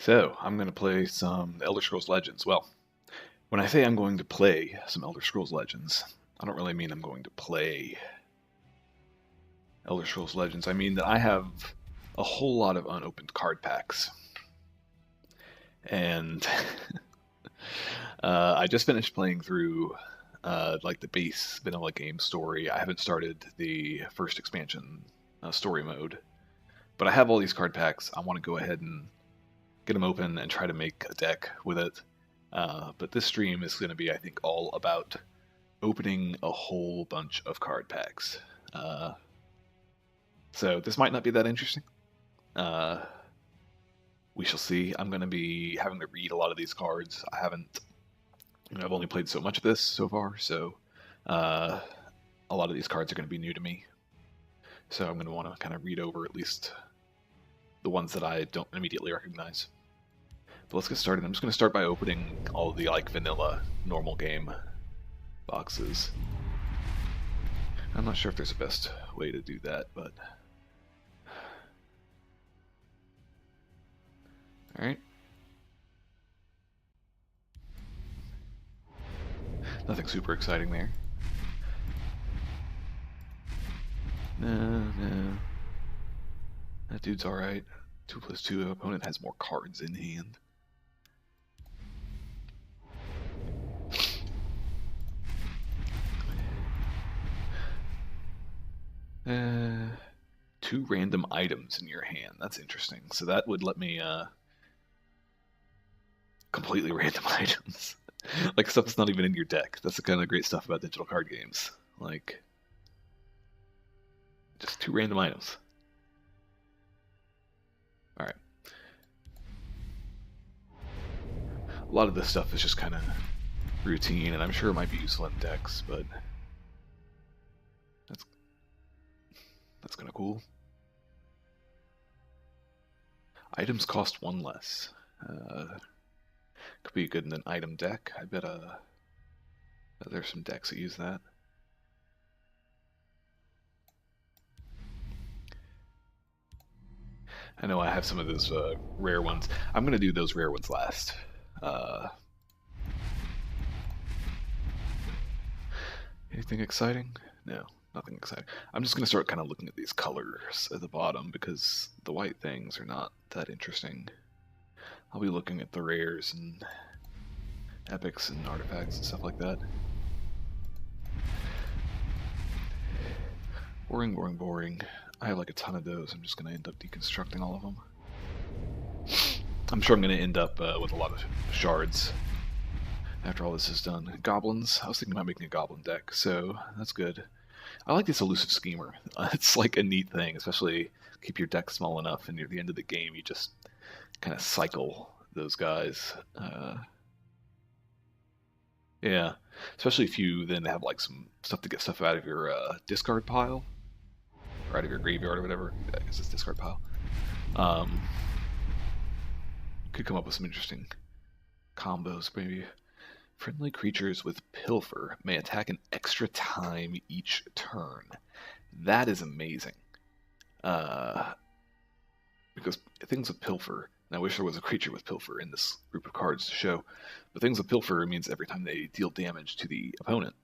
So, I'm going to play some Elder Scrolls Legends. Well, when I say I'm going to play some Elder Scrolls Legends, I don't really mean I'm going to play Elder Scrolls Legends. I mean that I have a whole lot of unopened card packs. And I just finished playing through like the base vanilla game story. I haven't started the first expansion story mode. But I have all these card packs. I want to go ahead and get them open and try to make a deck with it. But this stream is going to be, I think, all about opening a whole bunch of card packs. So this might not be that interesting. We shall see. I'm going to be having to read a lot of these cards. I've only played so much of this so far, so a lot of these cards are going to be new to me. So I'm going to want to kind of read over at least the ones that I don't immediately recognize. But let's get started. I'm just going to start by opening all the like vanilla normal game boxes. I'm not sure if there's a best way to do that, but alright. Nothing super exciting there. No. That dude's alright. 2+2, opponent has more cards in hand. Two random items in your hand. That's interesting. So that would let me completely random items. Like stuff that's not even in your deck. That's the kind of great stuff about digital card games. Like just two random items. Alright. A lot of this stuff is just kind of routine, and I'm sure it might be useful in decks, but that's kind of cool. Items cost one less. Could be good in an item deck. I bet there's some decks that use that. I know I have some of those rare ones. I'm going to do those rare ones last. Anything exciting? No, nothing exciting. I'm just going to start kind of looking at these colors at the bottom because the white things are not that interesting. I'll be looking at the rares and epics and artifacts and stuff like that. Boring. I have like a ton of those. I'm just going to end up deconstructing all of them. I'm sure I'm going to end up with a lot of shards after all this is done. Goblins. I was thinking about making a goblin deck, so that's good. I like this elusive schemer. It's like a neat thing, especially keep your deck small enough, and near the end of the game, you just kind of cycle those guys. Yeah, especially if you then have like some stuff to get stuff out of your discard pile, or out of your graveyard or whatever. I guess it's discard pile. Could come up with some interesting combos, maybe. Friendly creatures with Pilfer may attack an extra time each turn. That is amazing. Because things with Pilfer, and I wish there was a creature with Pilfer in this group of cards to show, but things with Pilfer means every time they deal damage to the opponent,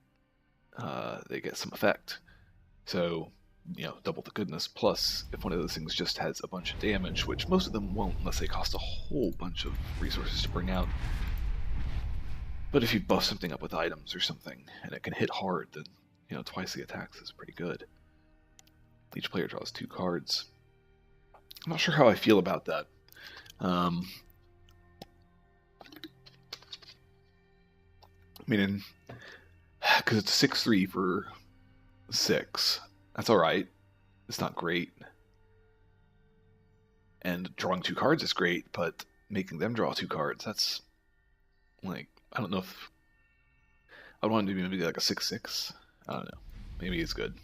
they get some effect. So, double the goodness. Plus, if one of those things just has a bunch of damage, which most of them won't unless they cost a whole bunch of resources to bring out. But if you buff something up with items or something, and it can hit hard, then, twice the attacks is pretty good. Each player draws 2 cards. I'm not sure how I feel about that. Meaning, because it's 6/3 for 6. That's alright. It's not great. And drawing 2 cards is great, but making them draw 2 cards, that's like, I don't know if I want to do maybe like a 6/6. I don't know. Maybe it's good.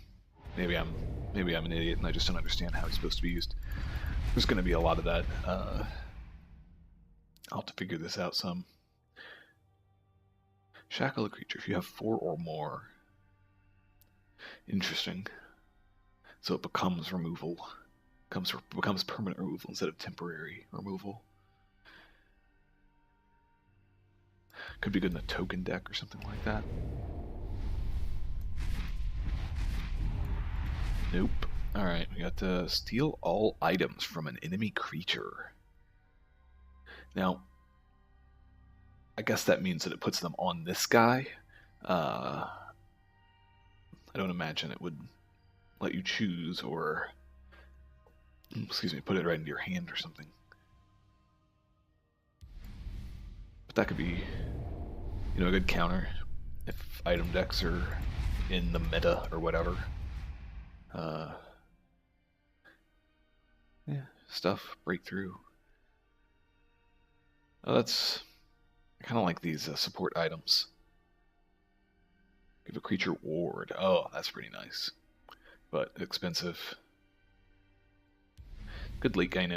Maybe I'm an idiot and I just don't understand how it's supposed to be used. There's going to be a lot of that. I'll have to figure this out some. Shackle a creature if you have 4 or more. Interesting. So it becomes removal. Becomes permanent removal instead of temporary removal. Could be good in a token deck or something like that. Nope. Alright, we got to steal all items from an enemy creature. Now, I guess that means that it puts them on this guy. I don't imagine it would let you choose or, excuse me, put it right into your hand or something. But that could be, you know, a good counter if item decks are in the meta or whatever. Yeah, stuff, breakthrough. Oh, that's kind of like these support items. Give a creature ward. Oh, that's pretty nice, but expensive. Good late game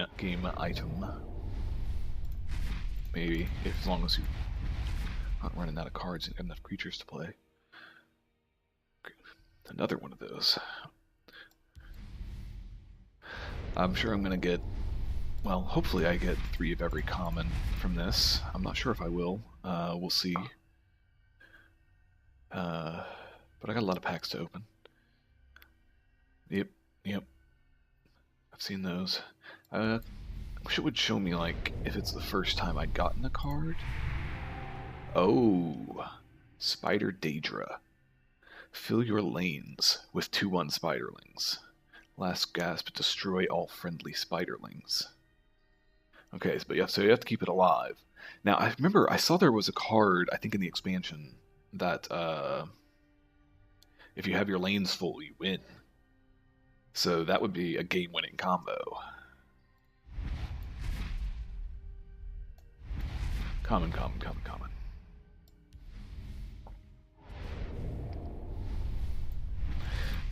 item. Maybe, as long as you're not running out of cards and enough creatures to play. Another one of those. I'm sure I'm going to get, well, hopefully I get 3 of every common from this. I'm not sure if I will. We'll see. But I got a lot of packs to open. Yep. I've seen those. I wish it would show me, like, if it's the first time I'd gotten a card. Oh, Spider Daedra. Fill your lanes with 2/1 spiderlings. Last gasp, destroy all friendly spiderlings. Okay, but so you have to keep it alive. Now, I remember I saw there was a card, I think in the expansion, that if you have your lanes full, you win. So that would be a game-winning combo. Common.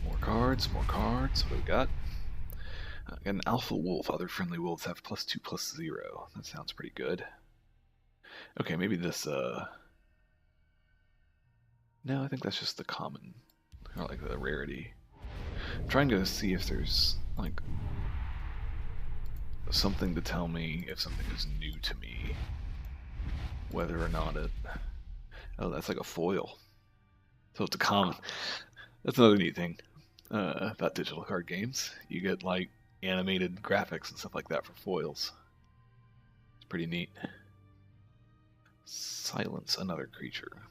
More cards. What do we got? Got an Alpha Wolf. Other friendly wolves have +2/+0. That sounds pretty good. Okay, maybe this, no, I think that's just the common, or like the rarity. I'm trying to see if there's, like, something to tell me if something is new to me. Whether or not it... Oh, that's like a foil. So it's a common. That's another neat thing about digital card games. You get, like, animated graphics and stuff like that for foils. It's pretty neat. Silence another creature.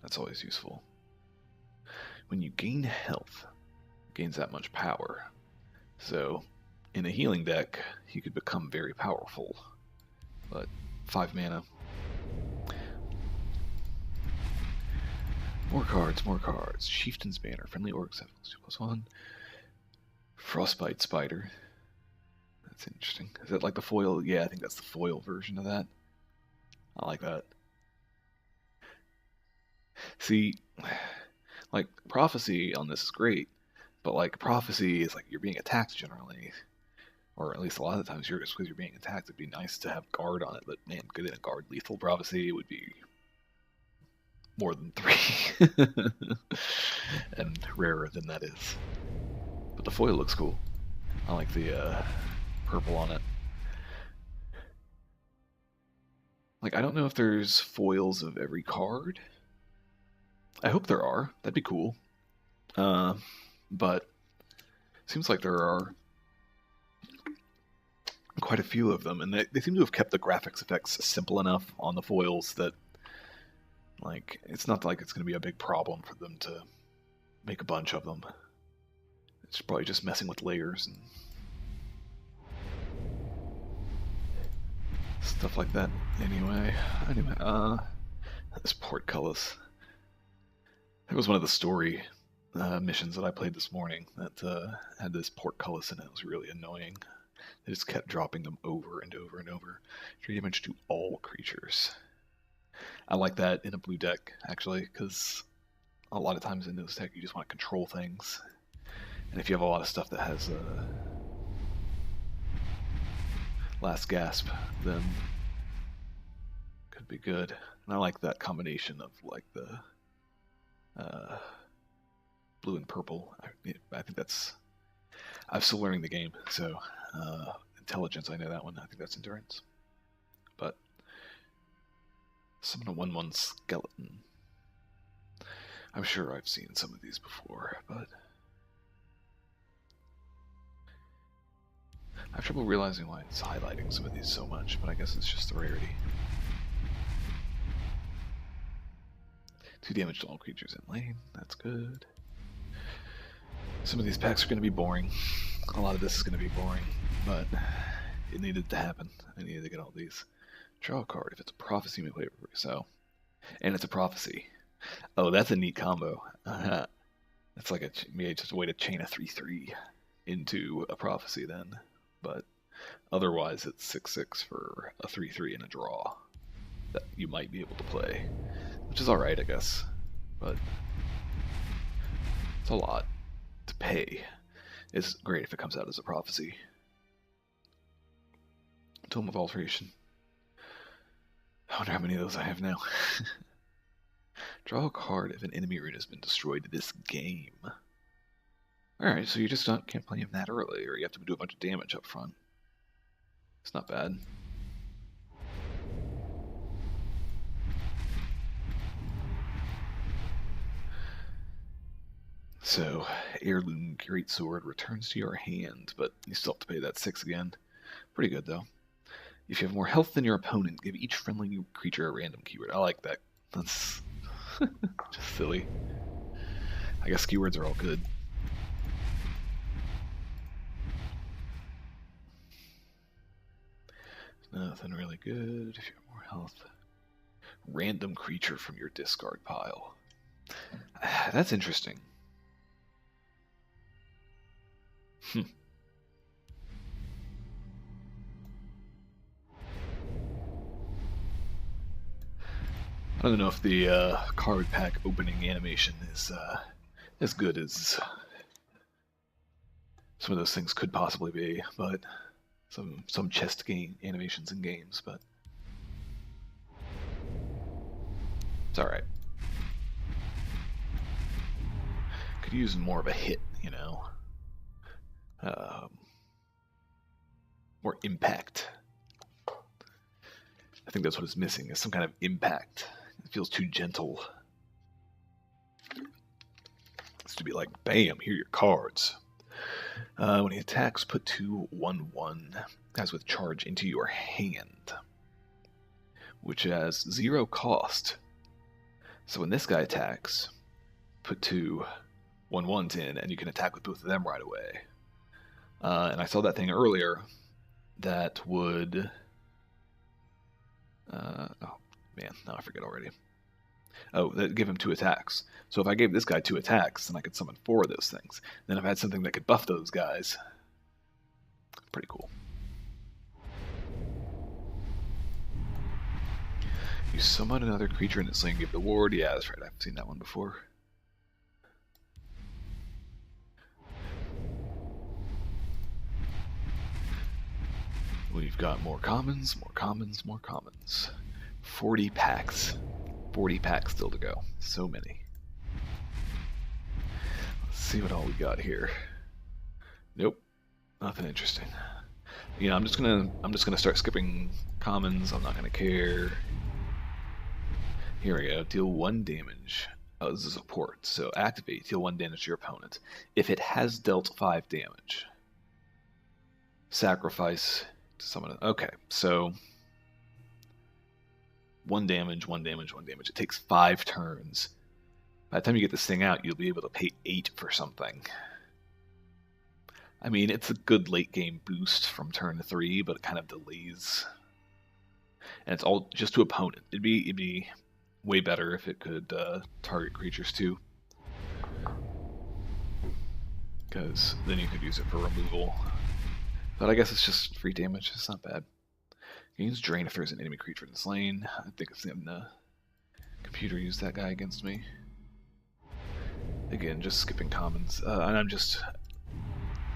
That's always useful. When you gain health, it gains that much power. So, in a healing deck, he could become very powerful. But 5 mana. More cards. Chieftain's Banner. Friendly orcs have +2/+1. Frostbite Spider. That's interesting. Is that like the foil? Yeah, I think that's the foil version of that. I like that. See, like, Prophecy on this is great, but, like, Prophecy is like you're being attacked generally. Or at least a lot of the times just because you're being attacked, it'd be nice to have guard on it, but man, getting a guard lethal Prophecy would be more than 3. And rarer than that is. But the foil looks cool. I like the purple on it. Like, I don't know if there's foils of every card. I hope there are. That'd be cool. But seems like there are quite a few of them, and they seem to have kept the graphics effects simple enough on the foils that, like, it's not like it's going to be a big problem for them to make a bunch of them. It's probably just messing with layers and stuff like that. Anyway, this portcullis. It was one of the story missions that I played this morning that had this portcullis in it. It was really annoying. They just kept dropping them over and over and over. 3 damage to all creatures. I like that in a blue deck, actually, because a lot of times in this deck you just want to control things. And if you have a lot of stuff that has last gasp, then could be good. And I like that combination of, like, the blue and purple. I think that's... I'm still learning the game, so intelligence, I know that one. I think that's endurance. But Summon a 1/1 skeleton. I'm sure I've seen some of these before, but I have trouble realizing why it's highlighting some of these so much, but I guess it's just the rarity. 2 damage to all creatures in lane, that's good. Some of these packs are going to be boring. A lot of this is going to be boring, but it needed to happen. I needed to get all these. Draw a card if it's a prophecy, may play it so. And it's a prophecy. Oh, that's a neat combo. That's like maybe just a way to chain a 3/3 into a prophecy then. But otherwise, it's 6/6 for a 3/3 and a draw that you might be able to play, which is alright, I guess. But it's a lot to pay. It's great if it comes out as a prophecy. Tome of Alteration. I wonder how many of those I have now. Draw a card if an enemy rune has been destroyed this game. Alright, so you just can't play him that early, or you have to do a bunch of damage up front. It's not bad. So, Heirloom Greatsword returns to your hand, but you still have to pay that 6 again. Pretty good, though. If you have more health than your opponent, give each friendly creature a random keyword. I like that. That's just silly. I guess keywords are all good. Nothing really good. If you have more health. Random creature from your discard pile. That's interesting. I don't know if the card pack opening animation is as good as some of those things could possibly be, but some chest game animations in games, but it's alright. Could use more of a hit, you know. More impact. I think that's what it's missing, is some kind of impact. It feels too gentle. It's to be like, bam, here are your cards. When he attacks, put 2 1/1 guys with charge into your hand, which has 0 cost. So when this guy attacks, put 2 1/1s in, and you can attack with both of them right away. And I saw that thing earlier that would... oh, man, now I forget already. Oh, that give him 2 attacks. So if I gave this guy 2 attacks, then I could summon 4 of those things. Then if I had something that could buff those guys, pretty cool. You summon another creature in its lane, give it a ward. Yeah, that's right, I've seen that one before. We've got more commons, more commons, more commons. 40 packs. 40 packs still to go. So many. Let's see what all we got here. Nope. Nothing interesting. You know, I'm just gonna start skipping commons. I'm not gonna care. Here we go. Deal 1 damage. Oh, this is a support. So activate. Deal 1 damage to your opponent. If it has dealt 5 damage. Sacrifice to summon it. Okay, so 1 damage, 1 damage, 1 damage. It takes 5 turns. By the time you get this thing out, you'll be able to pay 8 for something. I mean, it's a good late game boost from turn 3, but it kind of delays. And it's all just to opponent. It'd be way better if it could target creatures too. Because then you could use it for removal. But I guess it's just free damage. It's not bad. Gains Drain if there's an enemy creature in this lane. I think it's letting the computer use that guy against me. Again, just skipping commons. And I'm just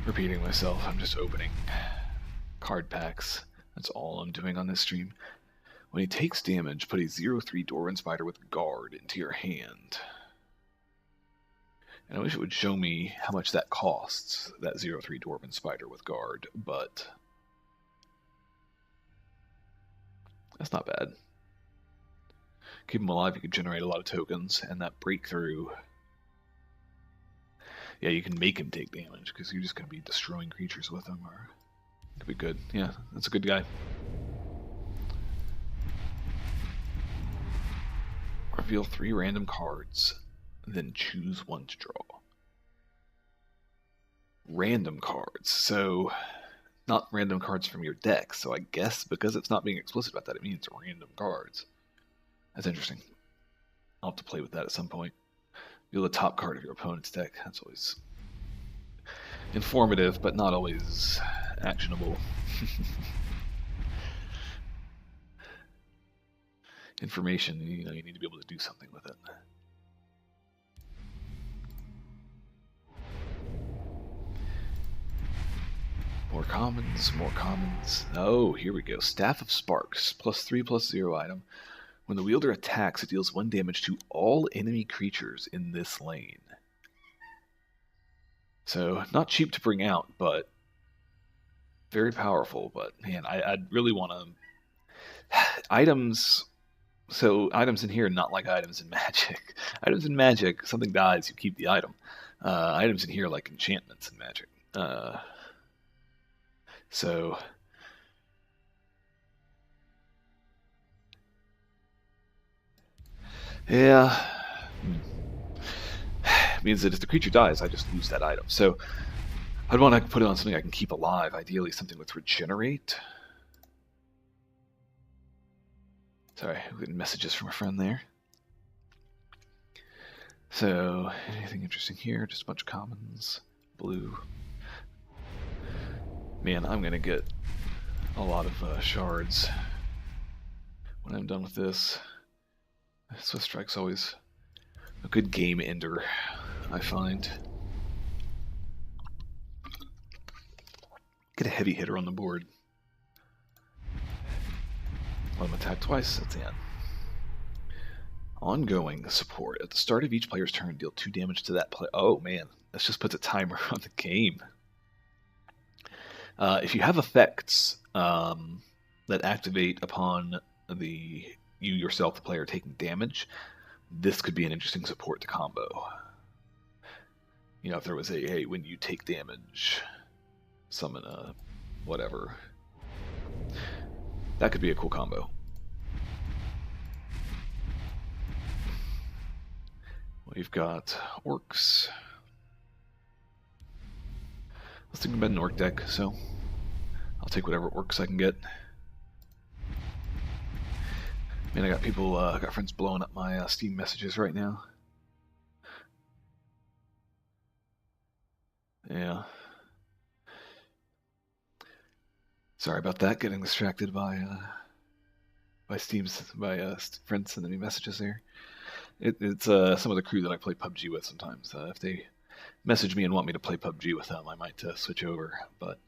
repeating myself. I'm just opening card packs. That's all I'm doing on this stream. When he takes damage, put a 0/3 Dwarven Spider with Guard into your hand. And I wish it would show me how much that costs, that 0/3 Dwarven Spider with Guard, but that's not bad. Keep them alive, you could generate a lot of tokens, and that breakthrough... Yeah, you can make him take damage, because you're just going to be destroying creatures with him, or... Could be good. Yeah, that's a good guy. Reveal 3 random cards, then choose one to draw. Random cards, so... Not random cards from your deck, so I guess because it's not being explicit about that, it means random cards. That's interesting. I'll have to play with that at some point. Reveal the top card of your opponent's deck. That's always informative, but not always actionable. Information, you need to be able to do something with it. More commons, more commons. Oh, here we go. Staff of Sparks, +3/+0 item. When the wielder attacks, it deals 1 damage to all enemy creatures in this lane. So, not cheap to bring out, but very powerful. But, man, I'd really want to... Items... So, items in here, not like items in Magic. Items in Magic, something dies, you keep the item. Items in here like enchantments in Magic. So... Yeah... means that if the creature dies, I just lose that item. So I'd want to put it on something I can keep alive, ideally something with regenerate. Sorry, I'm getting messages from a friend there. So, anything interesting here? Just a bunch of commons. Blue. Man, I'm going to get a lot of shards when I'm done with this. Swift Strike's always a good game ender, I find. Get a heavy hitter on the board. Let him attack twice, that's the end. Ongoing support. At the start of each player's turn, deal 2 damage to that player. Oh man, this just puts a timer on the game. If you have effects that activate upon you yourself, the player, taking damage, this could be an interesting support to combo. If there was a, hey, when you take damage, summon a whatever. That could be a cool combo. We've got orcs. I was thinking about an orc deck, so I'll take whatever orcs I can get. Man, I got people, I got friends blowing up my Steam messages right now. Yeah. Sorry about that, getting distracted by friends sending me messages there. It's some of the crew that I play PUBG with sometimes. If they message me and want me to play PUBG with them, I might switch over. But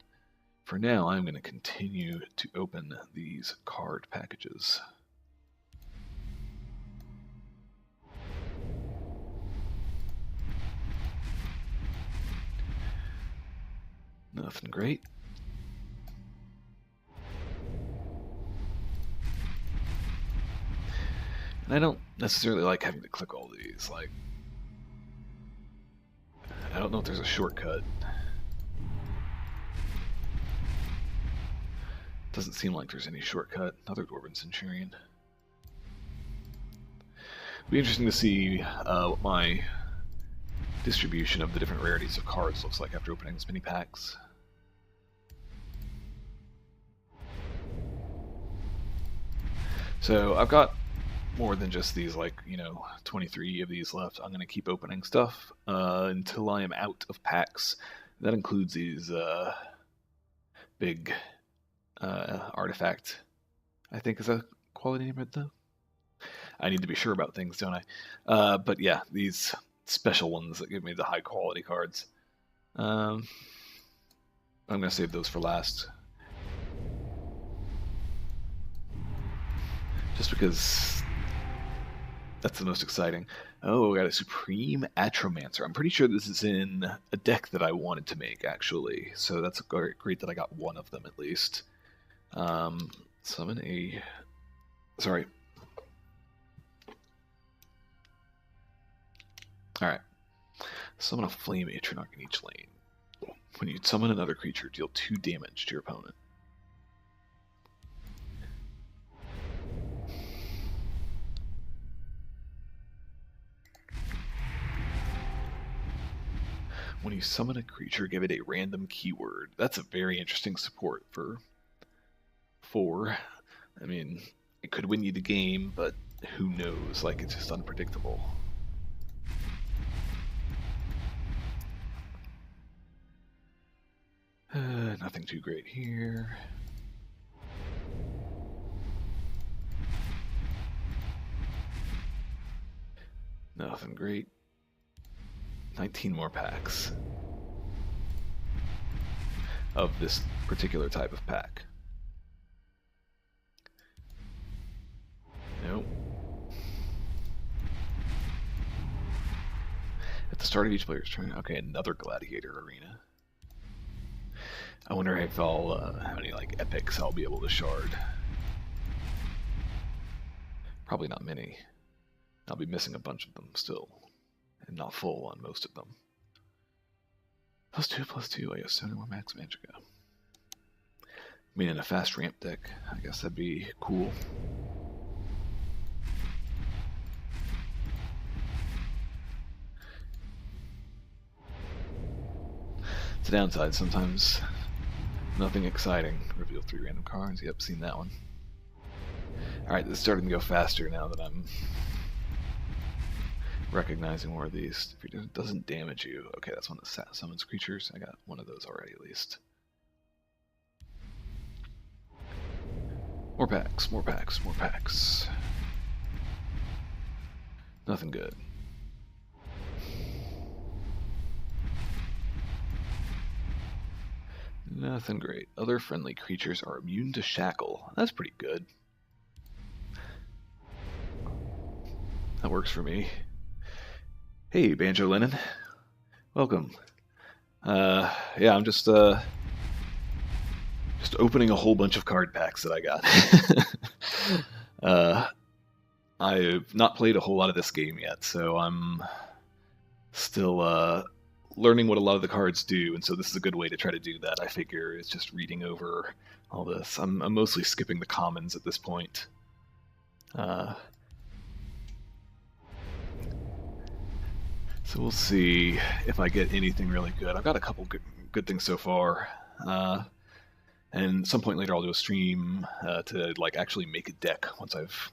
for now, I'm going to continue to open these card packages. Nothing great. And I don't necessarily like having to click all these. Like, I don't know if there's a shortcut. Doesn't seem like there's any shortcut. Another Dwarven Centurion. It'll be interesting to see what my distribution of the different rarities of cards looks like after opening this mini packs. So I've got more than just these, 23 of these left. I'm going to keep opening stuff until I am out of packs. That includes these big artifact. I think is a quality name right though. I need to be sure about things, don't I? But yeah, these special ones that give me the high quality cards. I'm going to save those for last. Just because that's the most exciting. Oh, we got a Supreme Atromancer. I'm pretty sure this is in a deck that I wanted to make, actually. So that's great that I got one of them at least. Summon a... Sorry. Alright. Summon a Flame Atronach in each lane. When you summon another creature, deal 2 damage to your opponent. When you summon a creature, give it a random keyword. That's a very interesting support for 4. I mean, it could win you the game, but who knows? Like, it's just unpredictable. Nothing too great here. Nothing great. 19 more packs of this particular type of pack. Nope. At the start of each player's turn, okay, another Gladiator Arena. I wonder if I'll, how many like epics I'll be able to shard. Probably not many. I'll be missing a bunch of them still, and not full on most of them. +2/+2, I guess 7 more max Magicka. I mean, in a fast ramp deck, I guess that'd be cool. It's a downside, sometimes nothing exciting. Reveal 3 random cards, yep, seen that one. Alright, this is starting to go faster now that I'm recognizing more of these. If it doesn't damage you, okay, that's one that summons creatures. I got one of those already at least. More packs, more packs, more packs. Nothing good. Nothing great. Other friendly creatures are immune to shackle. That's pretty good. That works for me. Hey, Banjo Lennon. Welcome. Yeah, I'm just opening a whole bunch of card packs that I got. I've not played a whole lot of this game yet, so I'm still learning what a lot of the cards do, and so this is a good way to try to do that. I figure it's just reading over all this. I'm mostly skipping the commons at this point. So we'll see if I get anything really good. I've got a couple good things so far. And at some point later I'll do a stream to like actually make a deck once I've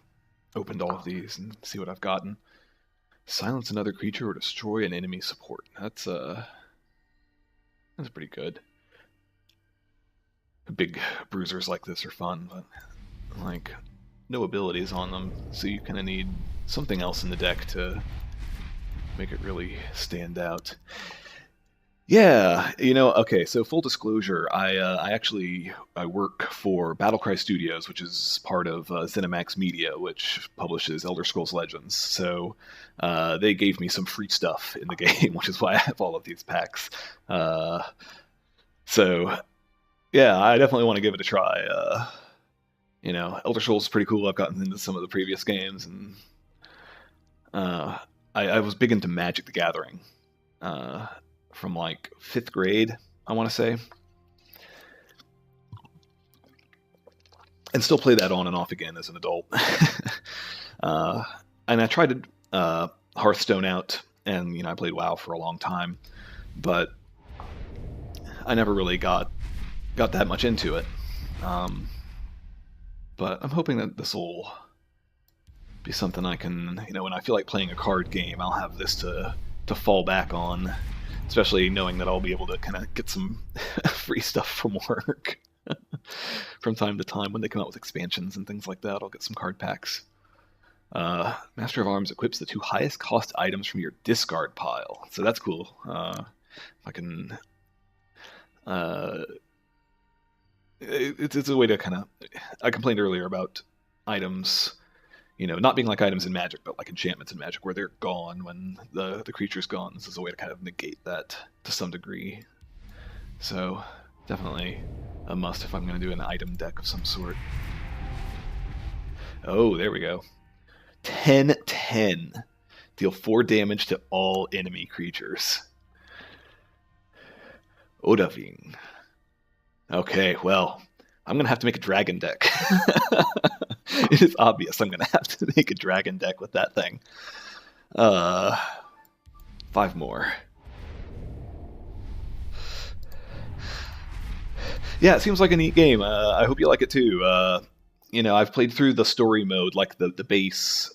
opened all of these and see what I've gotten. Silence another creature or destroy an enemy support. That's pretty good. Big bruisers like this are fun, but like no abilities on them, so you kind of need something else in the deck to make it really stand out. Yeah, you know, okay, so full disclosure, I work for BattleCry Studios, which is part of Zenimax Media, which publishes Elder Scrolls Legends. So they gave me some free stuff in the game, which is why I have all of these packs. So yeah, I definitely want to give it a try. You know, Elder Scrolls is pretty cool. I've gotten into some of the previous games, and I was big into Magic the Gathering from like 5th grade, I want to say. And still play that on and off again as an adult. And I tried Hearthstone out, and you know, I played WoW for a long time, but I never really got that much into it. But I'm hoping that this will be something I can, you know, when I feel like playing a card game, I'll have this to fall back on, especially knowing that I'll be able to kind of get some free stuff from work from time to time when they come out with expansions and things like that. I'll get some card packs. Master of Arms equips the 2 highest cost items from your discard pile, so that's cool. I can it's a way to kind of, I complained earlier about items, you know, not being like items in Magic, but like enchantments in Magic, where they're gone when the creature's gone. This is a way to kind of negate that to some degree. So definitely a must if I'm going to do an item deck of some sort. Oh, there we go. 10-10. Deal 4 damage to all enemy creatures. Odaving. Okay, well, I'm going to have to make a dragon deck. It is obvious I'm going to have to make a dragon deck with that thing. 5 more. Yeah, it seems like a neat game. I hope you like it too. I've played through the story mode, like the base,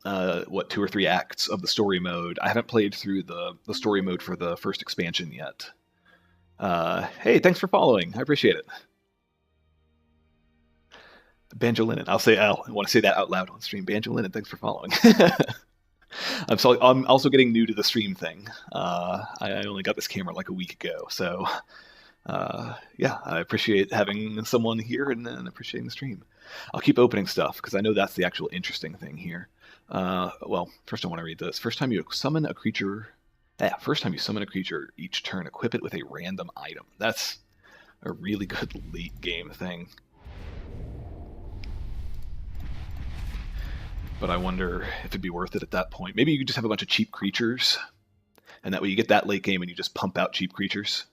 2 or 3 acts of the story mode. I haven't played through the story mode for the first expansion yet. Hey, thanks for following. I appreciate it. Banjolinin. I want to say that out loud on stream. Banjolinin, thanks for following. I'm also getting new to the stream thing. I only got this camera like a week ago, so yeah, I appreciate having someone here and appreciating the stream. I'll keep opening stuff because I know that's the actual interesting thing here. Well, first I want to read this. First time you summon a creature each turn, equip it with a random item. That's a really good late game thing. But I wonder if it'd be worth it at that point. Maybe you could just have a bunch of cheap creatures, and that way you get that late game and you just pump out cheap creatures.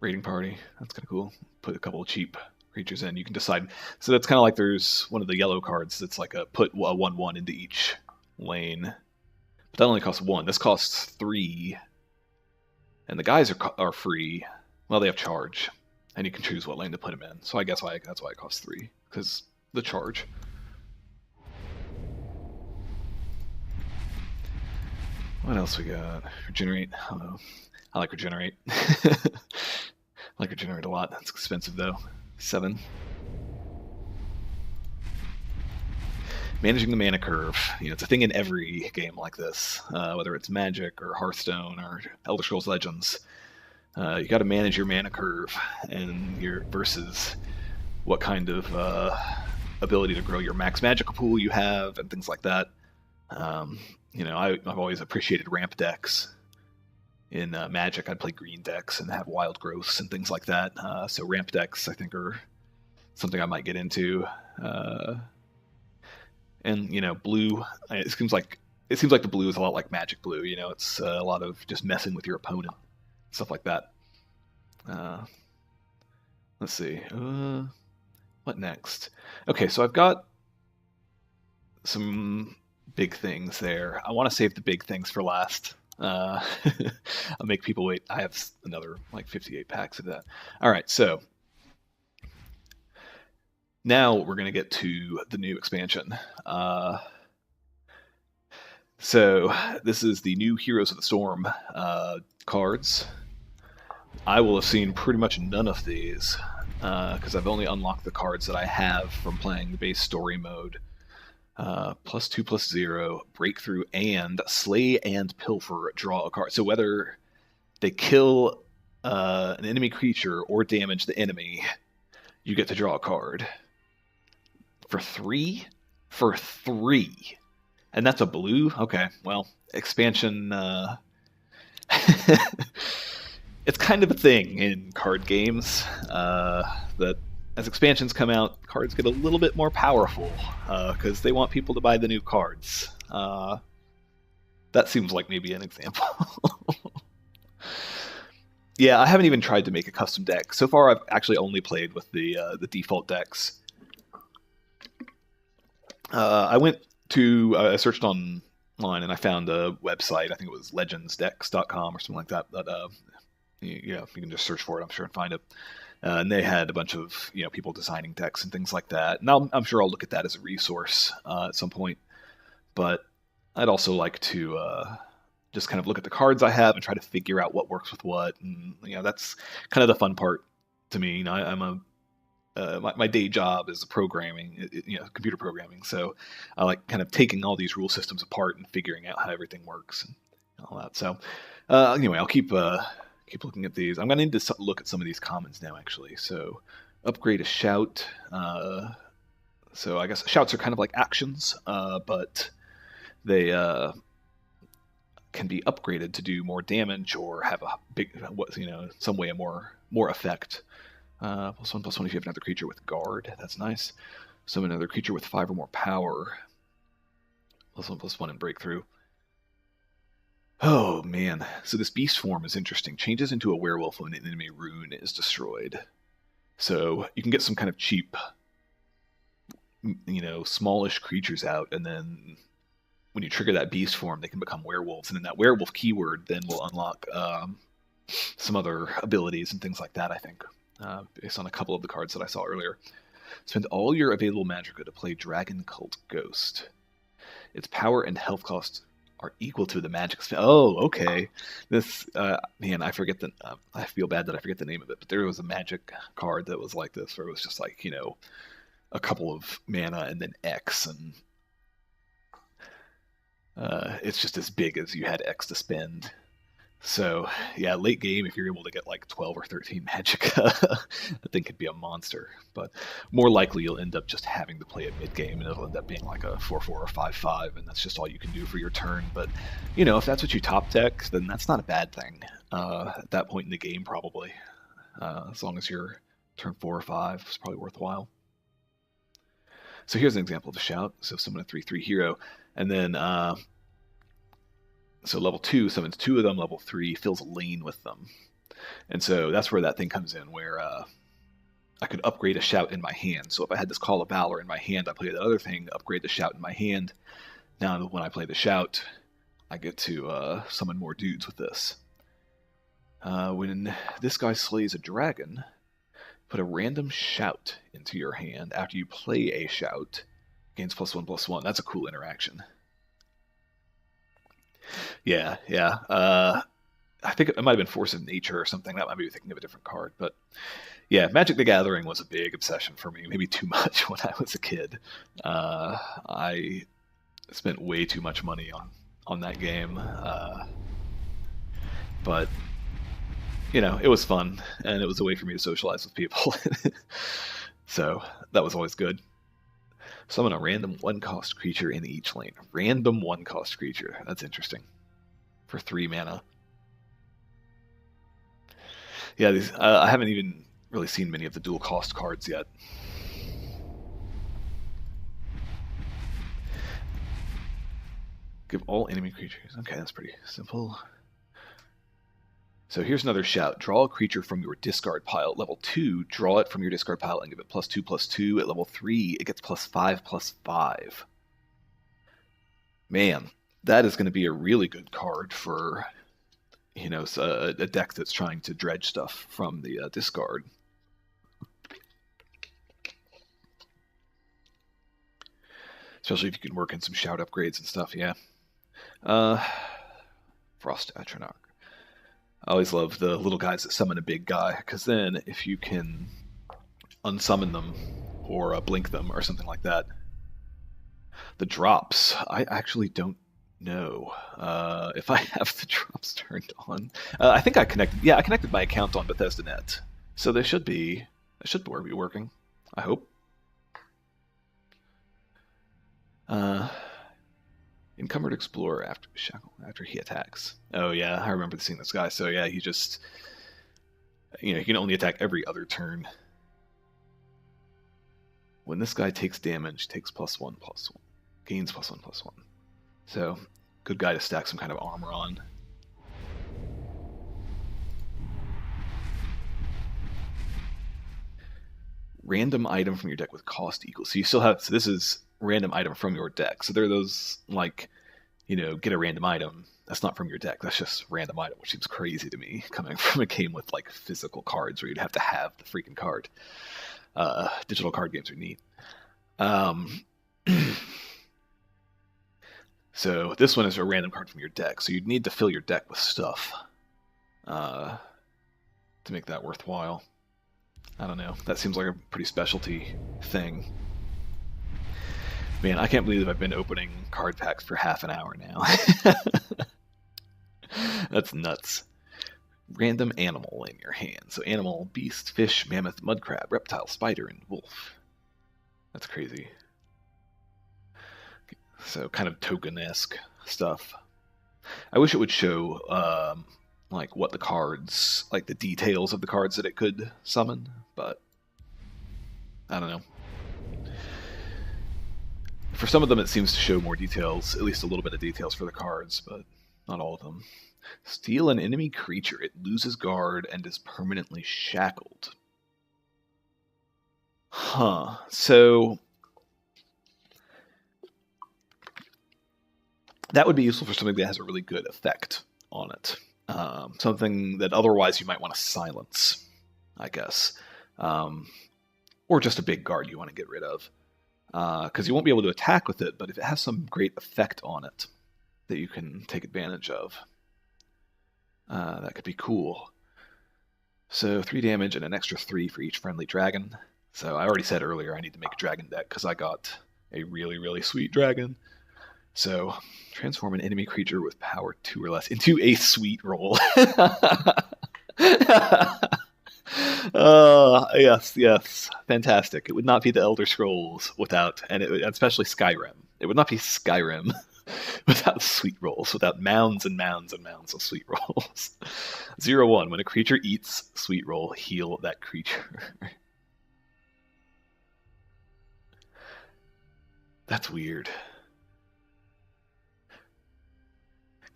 Raiding party. That's kind of cool. Put a couple of cheap creatures in. You can decide. So that's kind of like there's one of the yellow cards that's like put a 1/1 into each lane. But that only costs 1. This costs 3. And the guys are free. Well, they have charge. And you can choose what lane to put them in. So I guess that's why it costs 3. Because the charge. What else we got? Regenerate. I don't know. I like Regenerate. I like Regenerate a lot. That's expensive though. 7. Managing the mana curve. It's a thing in every game like this. Whether it's Magic or Hearthstone or Elder Scrolls Legends. You got to manage your mana curve and versus what kind of ability to grow your max magical pool you have and things like that. I've always appreciated ramp decks. In Magic, I'd play green decks and have wild growths and things like that. So ramp decks, I think, are something I might get into. And blue. It seems like the blue is a lot like Magic blue. It's a lot of just messing with your opponent. Stuff like that. Let's see. What next? Okay, so I've got some big things there. I want to save the big things for last. I'll make people wait. I have another 58 packs of that. All right, so now we're going to get to the new expansion. So this is the new Heroes of the Storm cards. I will have seen pretty much none of these because I've only unlocked the cards that I have from playing the base story mode. +2/+0, breakthrough, and slay and pilfer, draw a card. So whether they kill an enemy creature or damage the enemy, you get to draw a card. For 3? For 3. And that's a blue? Okay, well, expansion... It's kind of a thing in card games that as expansions come out, cards get a little bit more powerful because they want people to buy the new cards. That seems like maybe an example. Yeah, I haven't even tried to make a custom deck. So far, I've actually only played with the default decks. I searched online and I found a website. I think it was legendsdecks.com or something like that. You can just search for it, I'm sure, and find it. And they had a bunch of people designing decks and things like that. And I'm sure I'll look at that as a resource at some point. But I'd also like to just kind of look at the cards I have and try to figure out what works with what. And that's kind of the fun part to me. My day job is computer programming. So I like kind of taking all these rule systems apart and figuring out how everything works and all that. So anyway, I'll keep looking at these. I'm going to need to look at some of these commons now, actually. So upgrade a shout. So I guess shouts are kind of like actions, but they can be upgraded to do more damage or have a big, some way more effect. +1/+1 if you have another creature with guard. That's nice. Summon another creature with 5 or more power. +1/+1 in breakthrough. Oh man, so this beast form is interesting. Changes into a werewolf when an enemy rune is destroyed. So you can get some kind of cheap, smallish creatures out, and then when you trigger that beast form, they can become werewolves, and then that werewolf keyword then will unlock some other abilities and things like that, I think, based on a couple of the cards that I saw earlier. Spend all your available magicka to play Dragon Cult Ghost. Its power and health cost are equal to the magic spell. Oh, okay. This, man, I forget the. I feel bad that I forget the name of it, but there was a magic card that was like this, where it was just like, a couple of mana and then X, and it's just as big as you had X to spend. So, yeah, late game, if you're able to get like 12 or 13 magic, I think it'd be a monster. But more likely you'll end up just having to play it mid-game, and it'll end up being like a 4/4 or 5/5, and that's just all you can do for your turn. But, if that's what you top deck, then that's not a bad thing at that point in the game, probably. As long as you're turn 4 or 5, it's probably worthwhile. So here's an example of a shout. So summon a 3/3 hero, and then... So level 2 summons 2 of them, level 3 fills a lane with them. And so that's where that thing comes in, where I could upgrade a shout in my hand. So if I had this Call of Valor in my hand, I play the other thing, upgrade the shout in my hand. Now when I play the shout, I get to summon more dudes with this. When this guy slays a dragon, put a random shout into your hand. After you play a shout, gains +1/+1. That's a cool interaction. Yeah. I think it might have been Force of Nature or something. That might be thinking of a different card. But yeah, Magic the Gathering was a big obsession for me. Maybe too much when I was a kid. I spent way too much money on that game. But, it was fun. And it was a way for me to socialize with people. So that was always good. Summon a random 1-cost creature in each lane. Random 1-cost creature. That's interesting. For 3 mana. Yeah, these, I haven't even really seen many of the dual cost cards yet. Give all enemy creatures. Okay, that's pretty simple. So here's another shout. Draw a creature from your discard pile. At level 2, draw it from your discard pile and give it +2/+2. At level 3, it gets +5/+5. Man, that is going to be a really good card for, a deck that's trying to dredge stuff from the discard. Especially if you can work in some shout upgrades and stuff, yeah. Frost Atronach. I always love the little guys that summon a big guy, because then if you can unsummon them or blink them or something like that, the drops, I actually don't know if I have the drops turned on. I think I connected my account on Bethesda.net, so they should be working, I hope. Encumbered Explorer after he attacks. Oh yeah, I remember seeing this guy. So yeah, he just, he can only attack every other turn. When this guy takes damage, takes +1/+1, gains +1/+1. So good guy to stack some kind of armor on. Random item from your deck with cost equal. So you still have. So this is random item from your deck. So there are those, like, get a random item. That's not from your deck. That's just random item, which seems crazy to me, coming from a game with, like, physical cards where you'd have to have the freaking card. Digital card games are neat. So this one is a random card from your deck. So you'd need to fill your deck with stuff to make that worthwhile. I don't know. That seems like a pretty specialty thing. Man, I can't believe I've been opening card packs for half an hour now. That's nuts. Random animal in your hand. So animal, beast, fish, mammoth, mud crab, reptile, spider, and wolf. That's crazy. So kind of token-esque stuff. I wish it would show like what the cards, like the details of the cards that it could summon, but I don't know. For some of them, it seems to show more details, at least a little bit of details for the cards, but not all of them. Steal an enemy creature. It loses guard and is permanently shackled. Huh. So that would be useful for something that has a really good effect on it. Something that otherwise you might want to silence, I guess. Or just a big guard you want to get rid of. Because you won't be able to attack with it, but if it has some great effect on it that you can take advantage of, that could be cool. So 3 damage and an extra 3 for each friendly dragon. So I already said earlier I need to make a dragon deck because I got a really, really sweet dragon. So transform an enemy creature with power 2 or less into a sweet roll. Yes, fantastic. It would not be the Elder Scrolls without, and especially Skyrim. It would not be Skyrim without sweet rolls, without mounds and mounds and mounds of sweet rolls. 0/1. When a creature eats sweet roll, heal that creature. That's weird.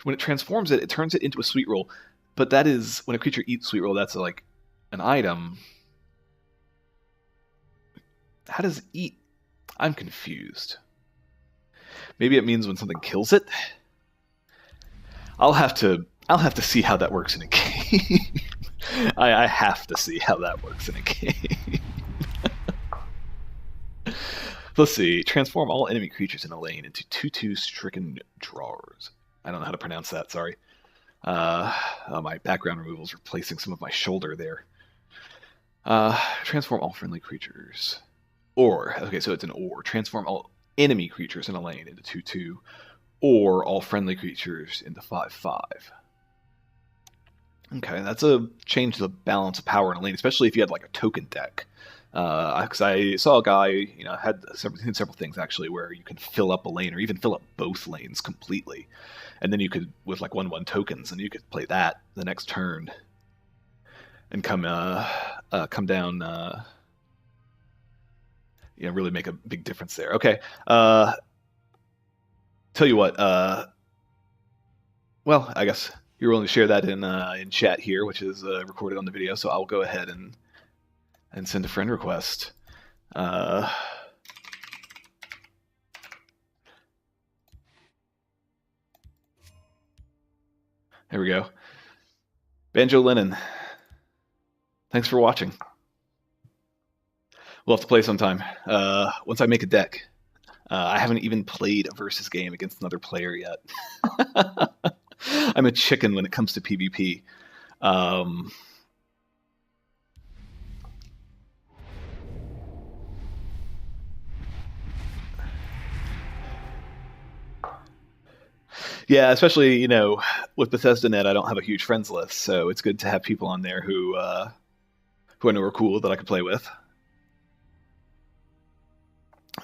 When it transforms it, it turns it into a sweet roll. But that is, when a creature eats sweet roll, that's like an item. How does eat? I'm confused. Maybe it means when something kills it. I'll have to see how that works in a game. I have to see how that works in a game. Let's see. Transform all enemy creatures in a lane into 2/2 stricken drawers. I don't know how to pronounce that, sorry. My background removal is replacing some of my shoulder there. Transform all friendly creatures. Or, okay, so it's an or. Transform all enemy creatures in a lane into 2/2. Or all friendly creatures into 5/5. Okay, that's a change to the balance of power in a lane, especially if you had like a token deck. Because I saw a guy, had several things actually where you can fill up a lane or even fill up both lanes completely, and then you could with like 1/1 tokens, and you could play that the next turn and come down. Really make a big difference there. Okay, tell you what. Well, I guess you're willing to share that in chat here, which is recorded on the video, so I'll go ahead and send a friend request. There we go. Banjo Lennon. Thanks for watching. We'll have to play sometime. Once I make a deck. I haven't even played a versus game against another player yet. I'm a chicken when it comes to PvP. Yeah, especially, with Bethesda.net, I don't have a huge friends list, so it's good to have people on there who I know are cool that I can play with.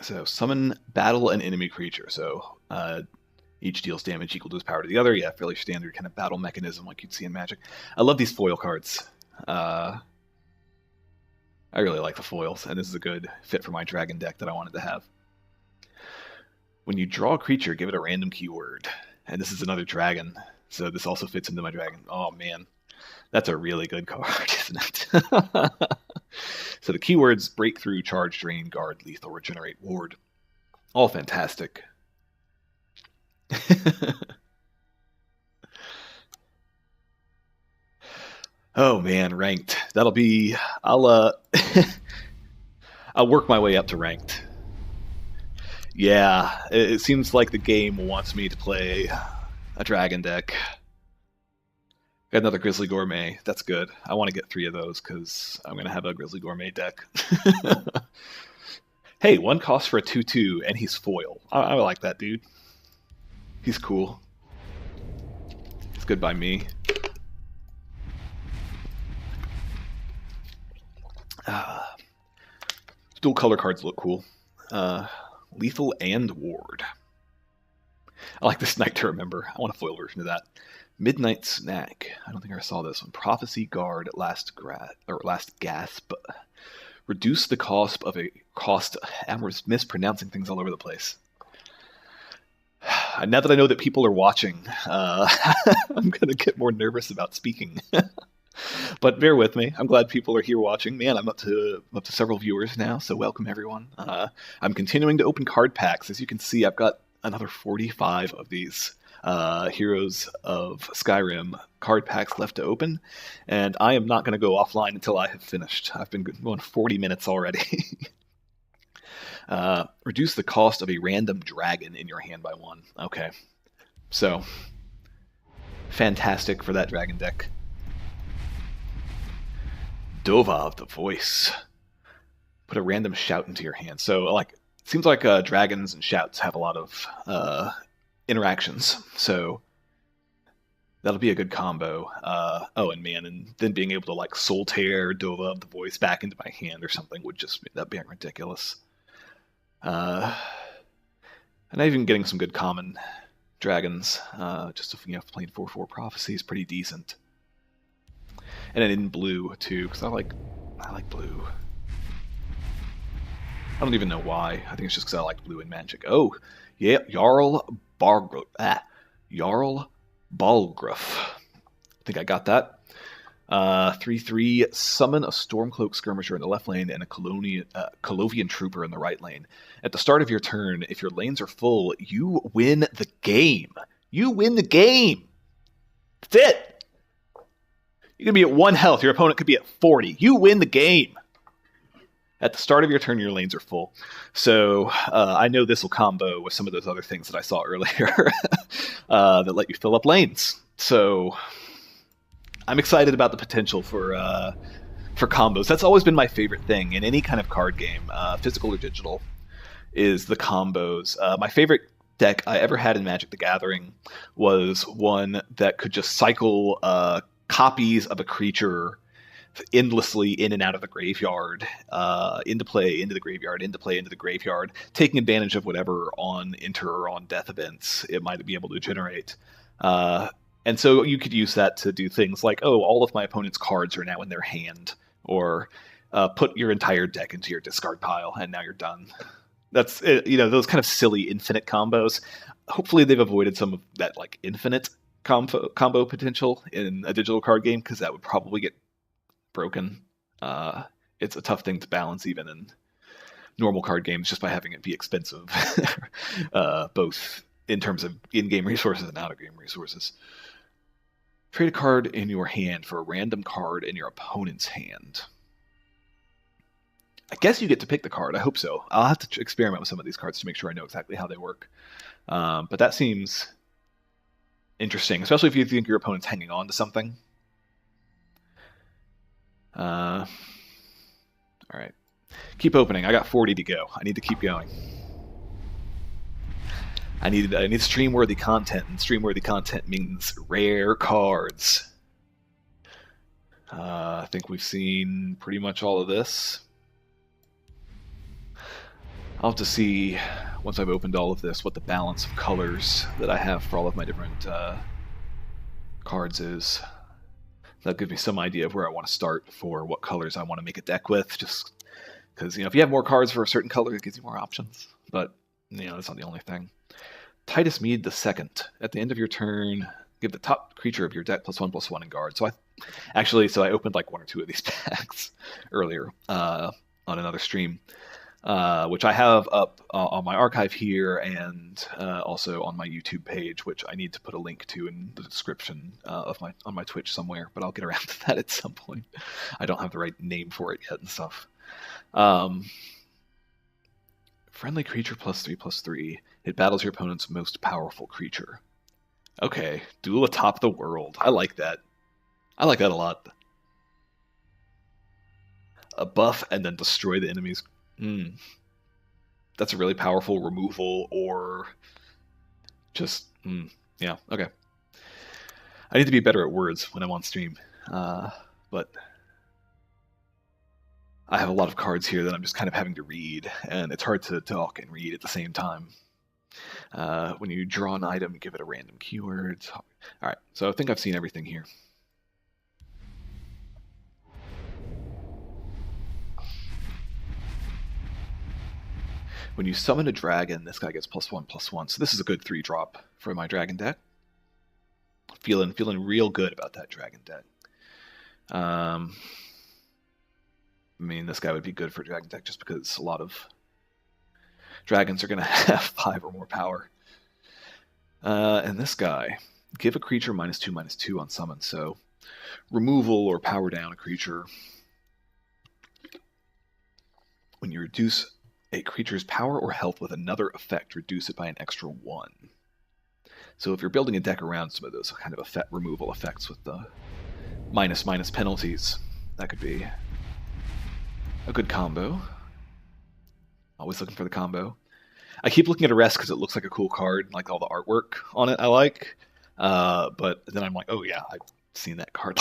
So, summon, battle an enemy creature. So, each deals damage equal to its power to the other. Yeah, fairly standard kind of battle mechanism like you'd see in Magic. I love these foil cards. I really like the foils, and this is a good fit for my dragon deck that I wanted to have. When you draw a creature, give it a random keyword. And this is another dragon, so this also fits into my dragon. Oh, man. That's a really good card, isn't it? So the keywords: breakthrough, charge, drain, guard, lethal, regenerate, ward. All fantastic. Oh, man, ranked. That'll be... I'll work my way up to ranked. Yeah, it seems like the game wants me to play a dragon deck. Got another Grizzly Gourmet. That's good. I want to get 3 of those because I'm going to have a Grizzly Gourmet deck. Hey, 1 cost for a 2/2, and he's foil. I like that dude. He's cool. It's good by me. Dual color cards look cool. Lethal and ward. I like this Night to Remember. I want a foil version of that. Midnight Snack. I don't think I saw this one. Prophecy Guard. Last Gasp. Reduce the cost of a cost. I'm mispronouncing things all over the place. Now that I know that people are watching, I'm going to get more nervous about speaking. But bear with me. I'm glad people are here watching. Man, I'm up to several viewers now, so welcome everyone. I'm continuing to open card packs. As you can see, I've got another 45 of these Heroes of Skyrim card packs left to open, and I am not going to go offline until I have finished. I've been going 40 minutes already. Reduce the cost of a random dragon in your hand by 1. Okay, so fantastic for that dragon deck. Dova of the Voice. Put a random shout into your hand. So, like, it seems like dragons and shouts have a lot of interactions. So that'll be a good combo. And then being able to like soul tear Dova of the Voice back into my hand or something would just that'd be ridiculous. And even getting some good common dragons. Just playing 4/4 Prophecy is pretty decent. And then in blue too, because I like blue. I don't even know why. I think it's just because I like blue and magic. Oh, yeah, Jarl Balgruff. I think I got that. 3/3, summon a Stormcloak Skirmisher in the left lane and a Colovian Trooper in the right lane. At the start of your turn, if your lanes are full, you win the game. You win the game. That's it. You can be at 1 health. Your opponent could be at 40. You win the game. At the start of your turn, your lanes are full. So I know this will combo with some of those other things that I saw earlier that let you fill up lanes. So I'm excited about the potential for combos. That's always been my favorite thing in any kind of card game, physical or digital, is the combos. My favorite deck I ever had in Magic the Gathering was one that could just cycle copies of a creature endlessly in and out of the graveyard, into play, into the graveyard, into play, into the graveyard, taking advantage of whatever on enter or on death events it might be able to generate. And so you could use that to do things like, oh, all of my opponent's cards are now in their hand, or put your entire deck into your discard pile, and now you're done. That's those kind of silly infinite combos. Hopefully they've avoided some of that like infinite combo potential in a digital card game, because that would probably get broken. It's a tough thing to balance even in normal card games just by having it be expensive, both in terms of in-game resources and out-of-game resources. Trade a card in your hand for a random card in your opponent's hand. I guess you get to pick the card. I hope so. I'll have to experiment with some of these cards to make sure I know exactly how they work. But that seems interesting, especially if you think your opponent's hanging on to something. All right. Keep opening. I got 40 to go. I need to keep going. I need stream-worthy content, and stream-worthy content means rare cards. I think we've seen pretty much all of this. I'll have to see, once I've opened all of this, what the balance of colors that I have for all of my different cards is. That'll give me some idea of where I want to start for what colors I want to make a deck with, just because, if you have more cards for a certain color, it gives you more options. But, that's not the only thing. Titus Mead II. At the end of your turn, give the top creature of your deck +1/+1 in guard. So I opened like 1 or 2 of these packs earlier on another stream, which I have up on my archive here, and also on my YouTube page, which I need to put a link to in the description on my Twitch somewhere, but I'll get around to that at some point. I don't have the right name for it yet and stuff. Friendly creature +3/+3. It battles your opponent's most powerful creature. Okay, duel atop the world. I like that. I like that a lot. A buff and then destroy the enemy's... That's a really powerful removal, or just... yeah, okay. I need to be better at words when I'm on stream. But I have a lot of cards here that I'm just kind of having to read, and it's hard to talk and read at the same time. When you draw an item, give it a random keyword. Alright, so I think I've seen everything here. When you summon a dragon, this guy gets +1/+1. So this is a good 3-drop for my dragon deck. Feeling real good about that dragon deck. I mean, this guy would be good for dragon deck just because a lot of dragons are going to have 5 or more power. And this guy, give a creature -2/-2 on summon. So removal or power down a creature. When you reduce a creature's power or health with another effect, reduce it by an extra 1. So if you're building a deck around some of those kind of removal effects with the -/ penalties, that could be a good combo. Always looking for the combo. I keep looking at Arrest because it looks like a cool card, like all the artwork on it I like. But then I'm like, oh yeah, I've seen that card.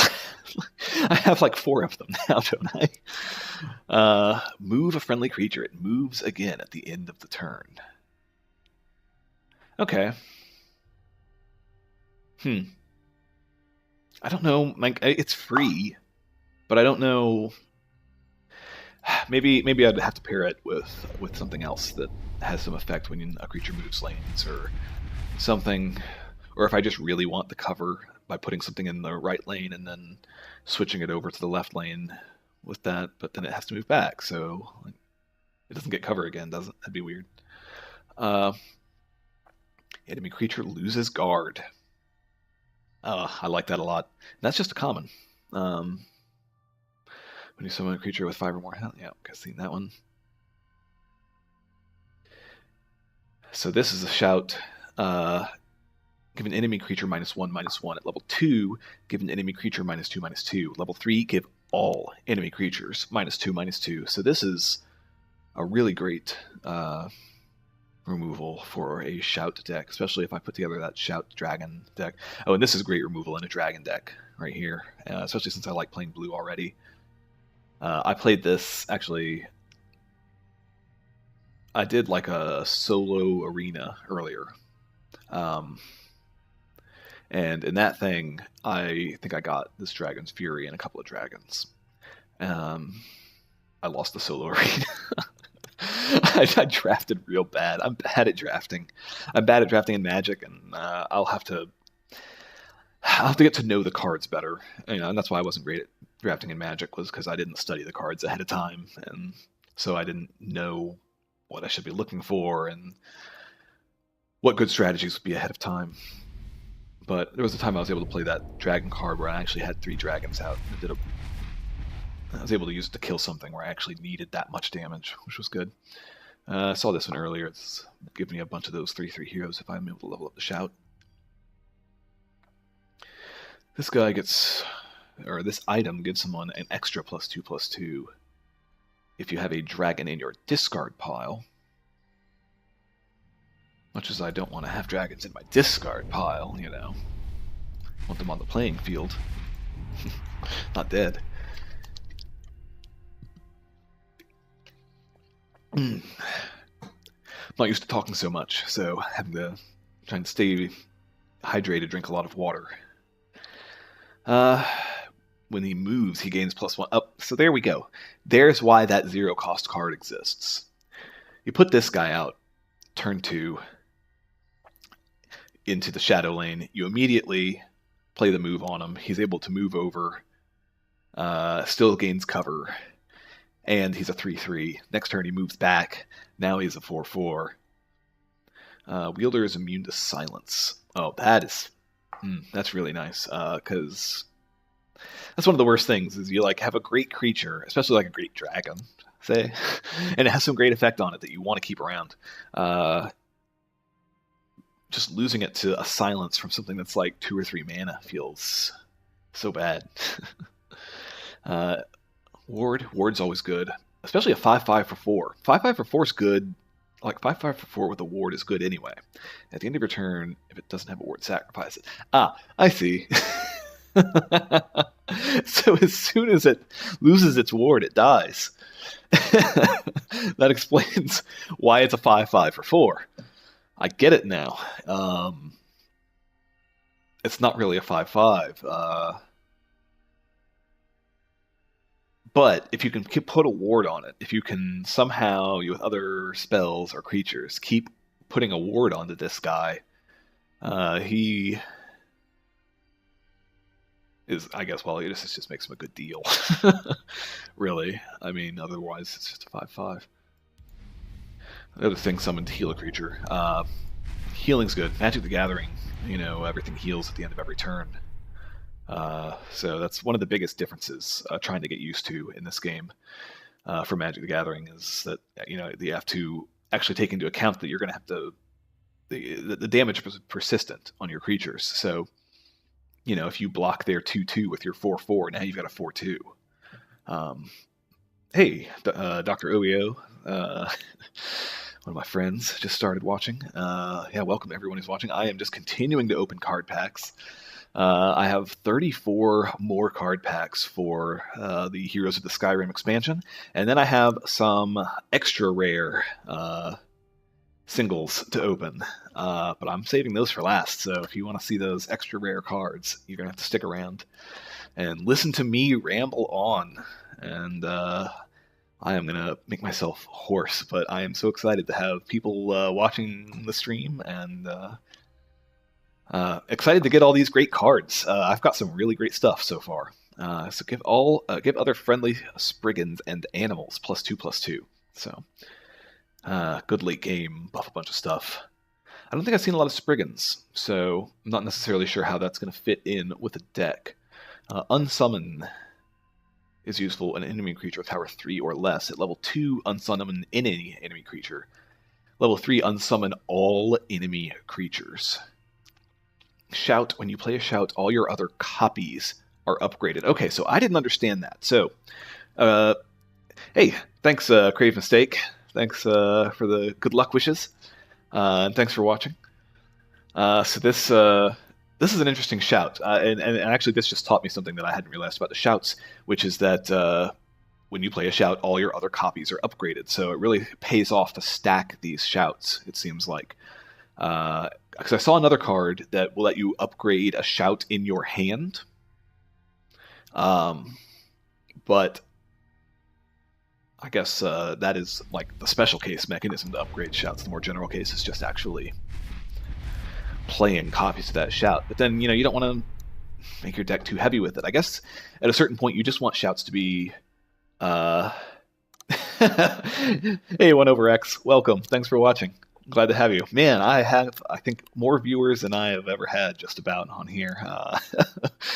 I have like 4 of them now, don't I? Move a friendly creature. It moves again at the end of the turn. Okay. I don't know. It's free, but I don't know. Maybe I'd have to pair it with something else that has some effect when a creature moves lanes or something. Or if I just really want the cover by putting something in the right lane and then switching it over to the left lane with that, but then it has to move back, so it doesn't get cover again, does it? That'd be weird. Enemy creature loses guard. I like that a lot. That's just a common. When you summon a creature with 5 or more health. Yeah, I've seen that one. So this is a shout. Give an enemy creature -1/-1. At level 2, give an enemy creature -2/-2. Level 3, give all enemy creatures -2/-2. So this is a really great removal for a shout deck, especially if I put together that shout dragon deck. Oh, and this is great removal in a dragon deck right here, especially since I like playing blue already. I played this, actually, I did like a solo arena earlier. And in that thing, I think I got this Dragon's Fury and a couple of dragons. I lost the solo arena. I drafted real bad. I'm bad at drafting. I'm bad at drafting in Magic, and I'll have to get to know the cards better. And that's why I wasn't great at drafting in Magic, was because I didn't study the cards ahead of time, and so I didn't know what I should be looking for and what good strategies would be ahead of time. But there was a time I was able to play that dragon card where I actually had 3 dragons out. I was able to use it to kill something where I actually needed that much damage, which was good. I saw this one earlier. It's giving me a bunch of those 3/3 heroes if I'm able to level up the shout. This guy gets, or this item gives someone an extra +2/+2 if you have a dragon in your discard pile. Much as I don't want to have dragons in my discard pile, I want them on the playing field. Not dead. I'm not used to talking so much, so trying to stay hydrated, drink a lot of water. When he moves, he gains +1 up. So there we go. There's why that 0-cost card exists. You put this guy out, turn 2, into the shadow lane. You immediately play the move on him. He's able to move over, still gains cover, and he's a 3/3. Next turn he moves back. Now he's a 4/4. Wielder is immune to silence. Oh, that's really nice, because that's one of the worst things, is you have a great creature, especially like a great dragon, say, and it has some great effect on it that you want to keep around. Just losing it to a silence from something that's like 2 or 3 mana feels so bad. Ward's always good, especially a 5/5 for 4. 5/5 for 4 is good. Like 5/5 for 4 with a ward is good anyway. At the end of your turn, if it doesn't have a ward, sacrifice it. I see. So as soon as it loses its ward, it dies. That explains why it's a 5/5 for 4. I get it now. It's not really a 5/5. But if you can put a ward on it, if you can somehow, with other spells or creatures, keep putting a ward onto this guy, he is, I guess, well, this just makes him a good deal. Really. I mean, otherwise it's just a 5/5. The other thing summoned to heal a creature. Healing's good. Magic the Gathering, everything heals at the end of every turn. So that's one of the biggest differences trying to get used to in this game for Magic the Gathering, is that you have to actually take into account that you're going to have to the damage is persistent on your creatures. So if you block their 2/2 with your 4/4, now you've got a 4/2. Hey, Dr. Oeo, one of my friends just started watching. Yeah, welcome everyone who's watching. I am just continuing to open card packs. I have 34 more card packs for the Heroes of the Skyrim expansion, and then I have some extra rare singles to open, but I'm saving those for last, so if you want to see those extra rare cards, you're going to have to stick around and listen to me ramble on, and I am going to make myself hoarse, but I am so excited to have people watching the stream, and excited to get all these great cards. I've got some really great stuff so far. So give other friendly Spriggans and animals +2/+2. So good late game, buff a bunch of stuff. I don't think I've seen a lot of Spriggans, so I'm not necessarily sure how that's going to fit in with the deck. Unsummon is useful. An enemy creature with power 3 or less. At level 2, unsummon any enemy creature. Level 3, unsummon all enemy creatures. Shout. When you play a shout, all your other copies are upgraded. Okay, so I didn't understand that. So, hey, thanks, Crave Mistake. Thanks for the good luck wishes, and thanks for watching. So this is an interesting shout, and actually this just taught me something that I hadn't realized about the shouts, which is that when you play a shout, all your other copies are upgraded. So it really pays off to stack these shouts, it seems like. Because I saw another card that will let you upgrade a shout in your hand. But I guess that is like the special case mechanism to upgrade shouts. The more general case is just actually playing copies of that shout. But then, you don't want to make your deck too heavy with it. I guess at a certain point you just want shouts to be... Hey, 1/X, welcome. Thanks for watching. Glad to have you. Man, I have, I think, more viewers than I have ever had just about on here,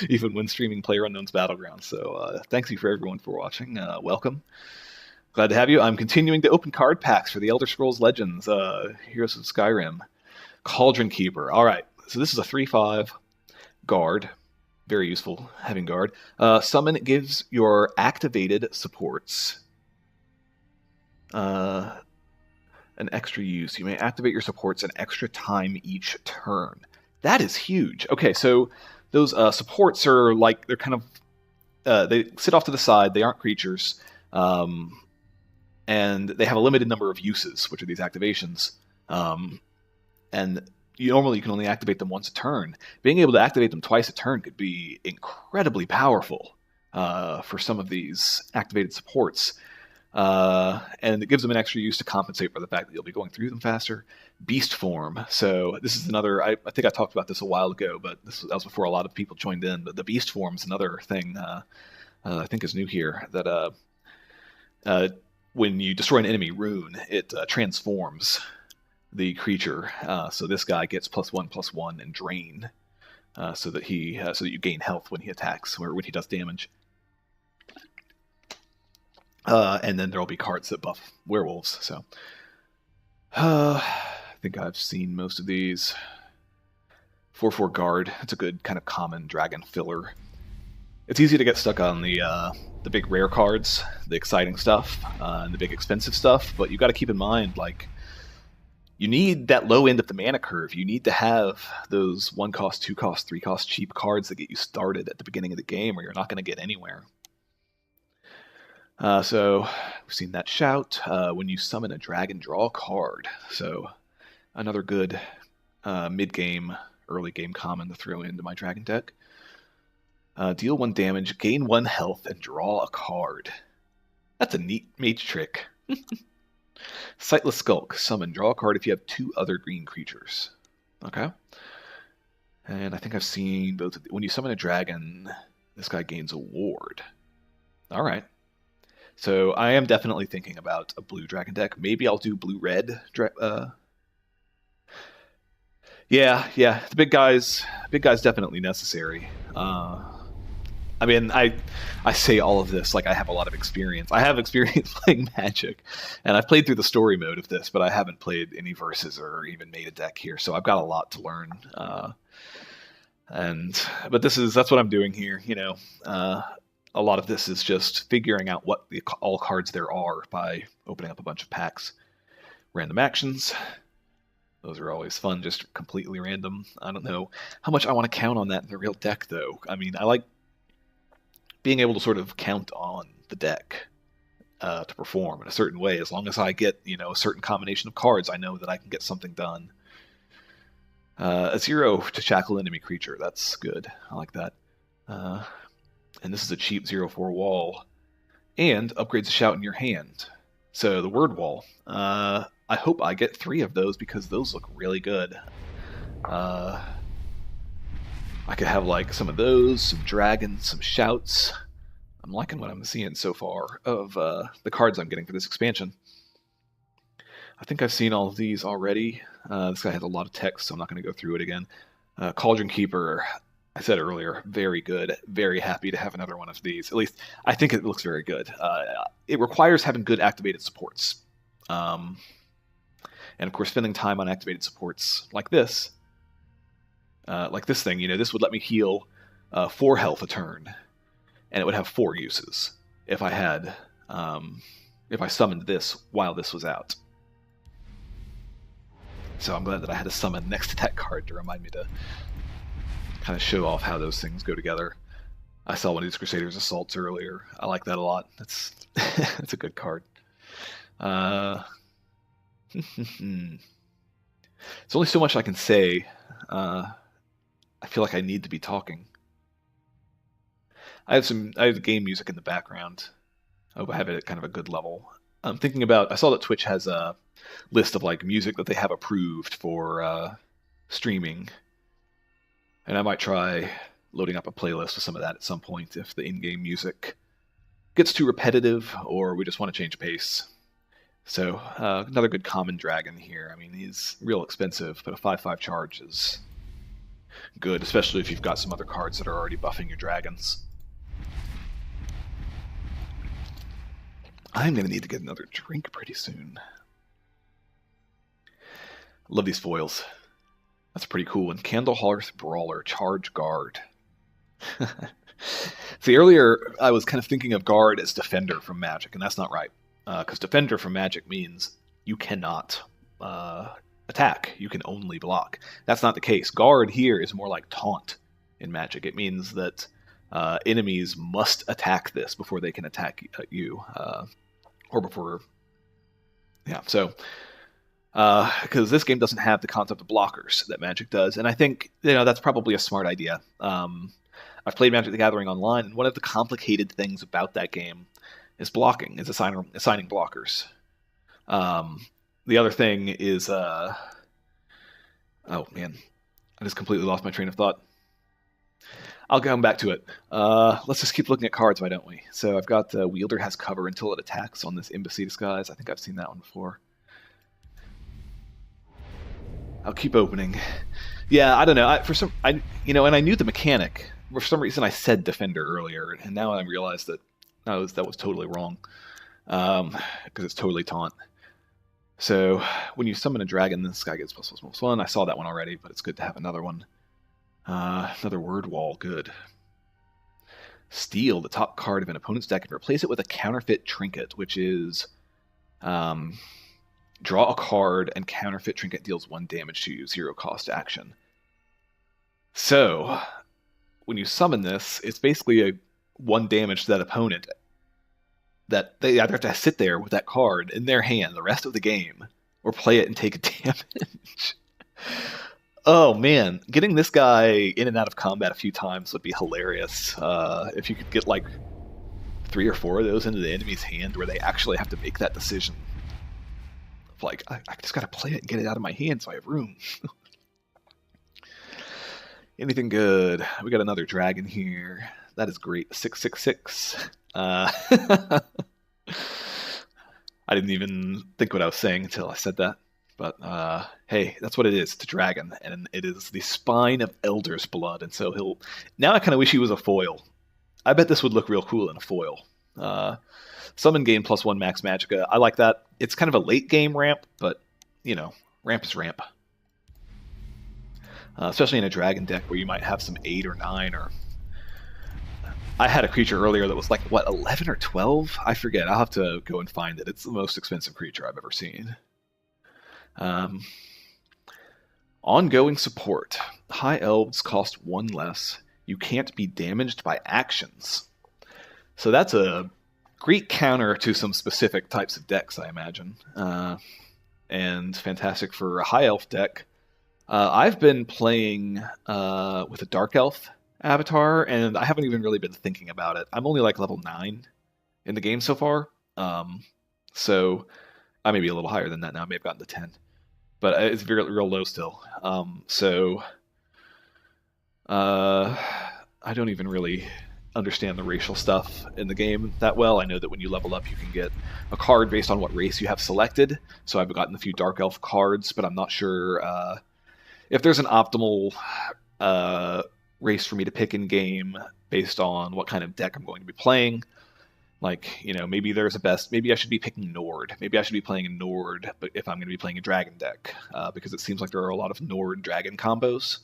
even when streaming PlayerUnknown's Battlegrounds. So thanks you for everyone for watching. Welcome. Glad to have you. I'm continuing to open card packs for the Elder Scrolls Legends, Heroes of Skyrim. Cauldron Keeper. All right, so this is a 3/5 guard. Very useful, having guard. Summon gives your activated supports an extra use. You may activate your supports an extra time each turn. That is huge. Okay, so those supports are like, they're kind of, they sit off to the side, they aren't creatures, and they have a limited number of uses, which are these activations. And normally you can only activate them once a turn. Being able to activate them twice a turn could be incredibly powerful for some of these activated supports. And it gives them an extra use to compensate for the fact that you'll be going through them faster. Beast form. So this is another, I think I talked about this a while ago, but that was before a lot of people joined in. But the beast form is another thing I think is new here, that when you destroy an enemy rune, it transforms the creature. So this guy gets +1/+1 and drain, so that you gain health when he attacks or when he does damage. And then there'll be cards that buff werewolves. So I think I've seen most of these. 4/4 guard. It's a good kind of common dragon filler. It's easy to get stuck on the big rare cards, the exciting stuff, and the big expensive stuff. But you got to keep in mind, like, you need that low end of the mana curve. You need to have those 1-cost, 2-cost, 3-cost cheap cards that get you started at the beginning of the game, or you're not going to get anywhere. So we've seen that shout. When you summon a dragon, draw a card. So another good mid-game, early-game common to throw into my dragon deck. Deal 1 damage, gain 1 health, and draw a card. That's a neat mage trick. Sightless Skulk. Summon. Draw a card if you have 2 other green creatures. Okay. And I think I've seen both. When you summon a dragon, this guy gains a ward. All right. So I am definitely thinking about a blue dragon deck. Maybe I'll do blue-red. Yeah. The big guy's definitely necessary. I mean, I say all of this like I have a lot of experience. I have experience playing Magic, and I've played through the story mode of this, but I haven't played any verses or even made a deck here, so I've got a lot to learn. But that's what I'm doing here. A lot of this is just figuring out what all cards there are by opening up a bunch of packs. Random actions. Those are always fun, just completely random. I don't know how much I want to count on that in the real deck, though. I mean, I like being able to sort of count on the deck to perform in a certain way. As long as I get, a certain combination of cards, I know that I can get something done. A 0 to shackle enemy creature. That's good. I like that. And this is a cheap 0/4 wall. And upgrades a shout in your hand. So the word wall. I hope I get 3 of those because those look really good. I could have like some of those, some dragons, some shouts. I'm liking what I'm seeing so far of the cards I'm getting for this expansion. I think I've seen all of these already. This guy has a lot of text, so I'm not going to go through it again. Cauldron Keeper, I said earlier, very good. Very happy to have another one of these. At least, I think it looks very good. It requires having good activated supports. And of course, spending time on activated supports like this thing, this would let me heal 4 health a turn, and it would have 4 uses if I had, if I summoned this while this was out. So I'm glad that I had a summon next to that card to remind me to kind of show off how those things go together. I saw one of these Crusaders Assaults earlier. I like that a lot. That's that's a good card. There's only so much I can say. I feel like I need to be talking. I have game music in the background. I hope I have it at kind of a good level. I'm thinking about, I saw that Twitch has a list of like music that they have approved for streaming. And I might try loading up a playlist with some of that at some point if the in-game music gets too repetitive or we just want to change pace. So another good common dragon here. I mean, he's real expensive, but a 5/5 charge is good, especially if you've got some other cards that are already buffing your dragons. I'm going to need to get another drink pretty soon. Love these foils. That's pretty cool. And Candlehearth Brawler, Charge Guard. See, earlier I was kind of thinking of Guard as Defender from Magic, and that's not right. Because Defender from Magic means you cannot attack. You can only block. That's not the case. Guard here is more like Taunt in Magic. It means that enemies must attack this before they can attack you. Or before... Yeah, so... because this game doesn't have the concept of blockers that Magic does, and I think that's probably a smart idea. I've played Magic the Gathering online, and one of the complicated things about that game is blocking, is assigning blockers. The other thing is, oh man, I just completely lost my train of thought. I'll come back to it. Let's just keep looking at cards, why don't we? So I've got Wielder has cover until it attacks on this Embassy Disguise. I think I've seen that one before. I'll keep opening. Yeah, I don't know. And I knew the mechanic. For some reason, I said Defender earlier, and now I realize that that was totally wrong, because it's totally Taunt. So when you summon a dragon, this guy gets +1/+1. I saw that one already, but it's good to have another one. Another word wall, good. Steal the top card of an opponent's deck and replace it with a counterfeit trinket, which is draw a card and counterfeit trinket deals 1 damage to you, 0 cost action. So when you summon this, it's basically a 1 damage to that opponent that they either have to sit there with that card in their hand the rest of the game or play it and take a damage. Oh man, getting this guy in and out of combat a few times would be hilarious. If you could get like 3 or 4 of those into the enemy's hand where they actually have to make that decision. Like, I just gotta play it and get it out of my hand so I have room. Anything good? We got another dragon here. That is great. 666. I didn't even think what I was saying until I said that. But hey, that's what it is. It's a dragon, and it is the spine of Elder's blood. And so he'll. Now I kind of wish he was a foil. I bet this would look real cool in a foil. Summon game +1 max magicka. I like that. It's kind of a late game ramp, but you know, ramp is ramp. Especially in a dragon deck where you might have some 8 or 9 or. I had a creature earlier that was like, what, 11 or 12? I forget. I'll have to go and find it. It's the most expensive creature I've ever seen. Ongoing support. High elves cost 1 less. You can't be damaged by actions. So that's a great counter to some specific types of decks, I imagine. And fantastic for a high elf deck. I've been playing with a dark elf avatar, and I haven't even really been thinking about it. I'm only like level 9 in the game so far. So I may be a little higher than that now. I may have gotten to 10. But it's real low still. I don't even really understand the racial stuff in the game that well. I know that when you level up, you can get a card based on what race you have selected. So I've gotten a few Dark Elf cards, but I'm not sure if there's an optimal race for me to pick in game based on what kind of deck I'm going to be playing. Like, you know, maybe there's a best. Maybe I should be picking Nord. Maybe I should be playing a Nord, but if I'm going to be playing a Dragon deck, because it seems like there are a lot of Nord Dragon combos.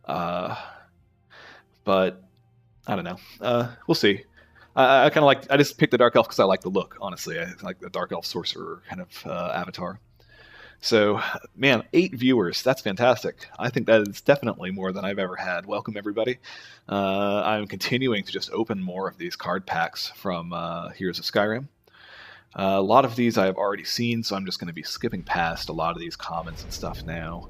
But I don't know. We'll see. I kind of like. I just picked the Dark Elf because I like the look. Honestly, I like the Dark Elf sorcerer kind of avatar. So, man, 8 viewers. That's fantastic. I think that is definitely more than I've ever had. Welcome, everybody. I'm continuing to just open more of these card packs from Heroes of Skyrim. A lot of these I have already seen, so I'm just going to be skipping past a lot of these comments and stuff now.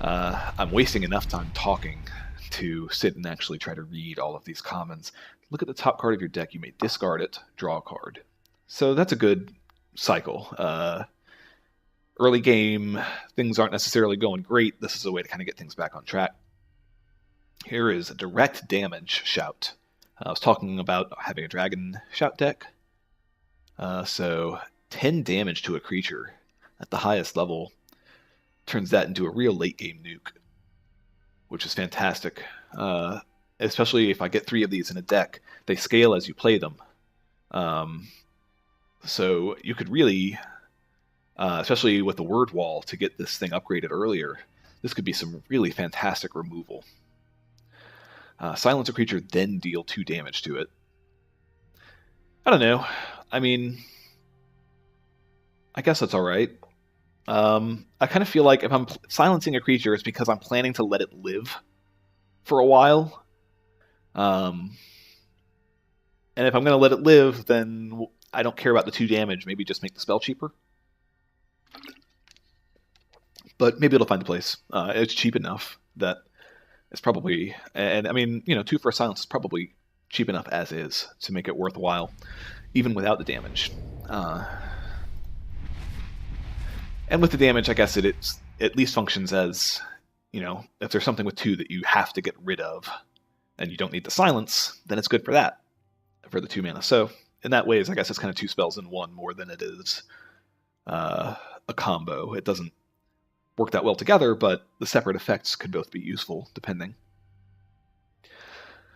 I'm wasting enough time talking to sit and actually try to read all of these comments. Look at the top card of your deck. You may discard it, draw a card. So that's a good cycle. Early game, things aren't necessarily going great. This is a way to kind of get things back on track. Here is a direct damage shout. I was talking about having a dragon shout deck. So 10 damage to a creature at the highest level turns that into a real late game nuke, which is fantastic. Especially if I get 3 of these in a deck. They scale as you play them. So you could really... especially with the word wall, to get this thing upgraded earlier, this could be some really fantastic removal. Silence a creature, then deal 2 damage to it. I don't know. I mean, I guess that's alright. I kind of feel like if I'm silencing a creature, it's because I'm planning to let it live for a while. And if I'm going to let it live, then I don't care about the 2 damage. Maybe just make the spell cheaper. But maybe it'll find a place. It's cheap enough that it's probably... And I mean, you know, 2 for a silence is probably cheap enough as is to make it worthwhile, even without the damage. And with the damage, I guess it at least functions as, you know, if there's something with 2 that you have to get rid of, and you don't need the silence, then it's good for that, for the 2 mana. So, in that way, I guess it's kind of 2 spells in 1 more than it is a combo. It doesn't work that well together, but the separate effects could both be useful, depending.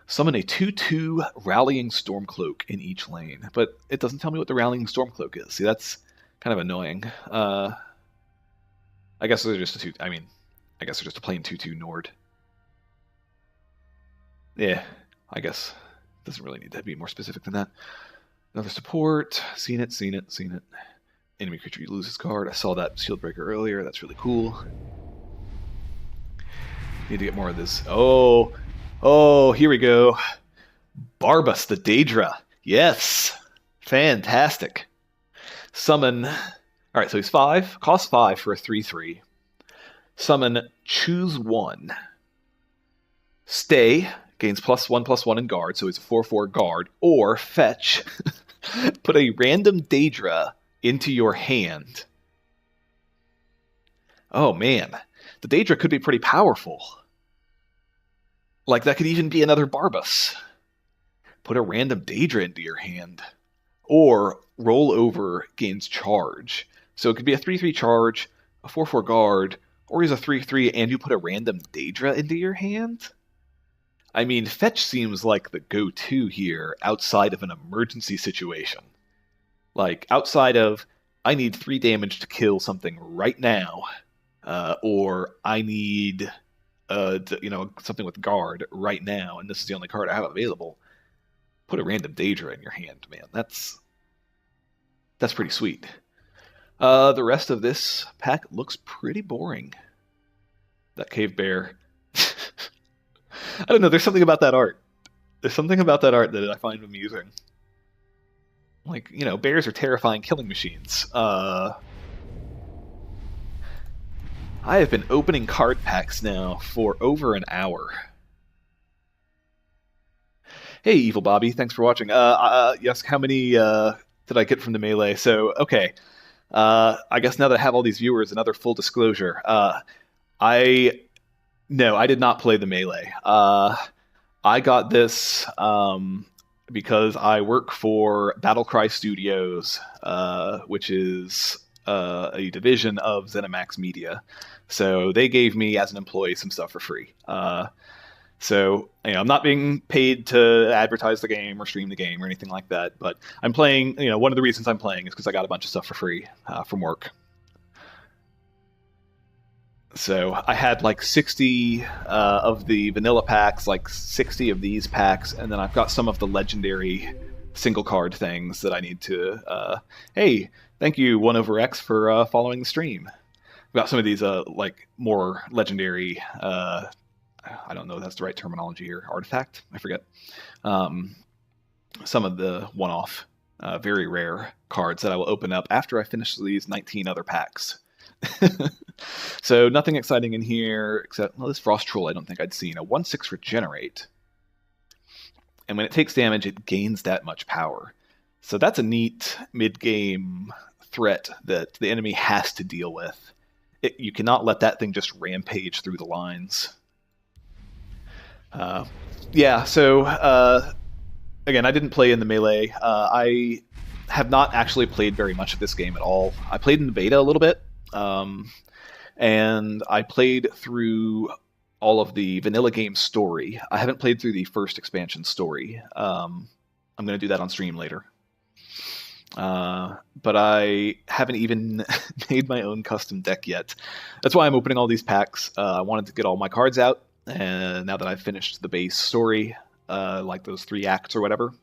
Summon a 2/2 Rallying Stormcloak in each lane, but it doesn't tell me what the Rallying Stormcloak is. See, that's kind of annoying. I guess they're just a 2... I mean, I guess they're just a plain 2/2 Nord. Yeah, I guess it doesn't really need to be more specific than that. Another support. Seen it. Enemy creature, you lose its card. I saw that Shield Breaker earlier. That's really cool. Need to get more of this. Oh, here we go. Barbas the Daedra. Yes. Fantastic. Summon. All right, so he's 5. Cost 5 for a 3/3. Summon, choose 1. Stay. gains +1/+1 in guard, so it's a 4/4 guard, or fetch, put a random Daedra into your hand. Oh man, the Daedra could be pretty powerful. Like, that could even be another Barbas. Put a random Daedra into your hand. Or roll over gains charge. So it could be a 3/3 charge, a 4/4 guard, or he's a 3/3 and you put a random Daedra into your hand? I mean, fetch seems like the go-to here outside of an emergency situation. Like, outside of, I need 3 damage to kill something right now, or I need something with guard right now, and this is the only card I have available. Put a random Daedra in your hand, man. That's pretty sweet. The rest of this pack looks pretty boring. That cave bear. I don't know, there's something about that art. There's something about that art that I find amusing. Like, bears are terrifying killing machines. I have been opening card packs now for over an hour. Hey, Evil Bobby, thanks for watching. Yes, how many did I get from the melee? So, okay. I guess now that I have all these viewers, another full disclosure. I did not play the melee. I got this because I work for BattleCry Studios, which is a division of Zenimax Media. So they gave me, as an employee, some stuff for free. So, I'm not being paid to advertise the game or stream the game or anything like that, but I'm playing, one of the reasons I'm playing is because I got a bunch of stuff for free from work. So I had like 60 of the vanilla packs, like 60 of these packs, and then I've got some of the legendary single card things that I need to... hey, thank you, 1/X, for following the stream. I've got some of these like more legendary... I don't know if that's the right terminology here. Artifact? I forget. Some of the one-off, very rare cards that I will open up after I finish these 19 other packs. So nothing exciting in here except, well, this Frost Troll I don't think I'd seen. A 1/6 regenerate. And when it takes damage, it gains that much power. So that's a neat mid-game threat that the enemy has to deal with. You cannot let that thing just rampage through the lines. Yeah, so again, I didn't play in the melee. I have not actually played very much of this game at all. I played in the beta a little bit, and I played through all of the vanilla game story. I haven't played through the first expansion story. I'm going to do that on stream later. But I haven't even made my own custom deck yet. That's why I'm opening all these packs. I wanted to get all my cards out. And now that I've finished the base story, like those 3 acts or whatever,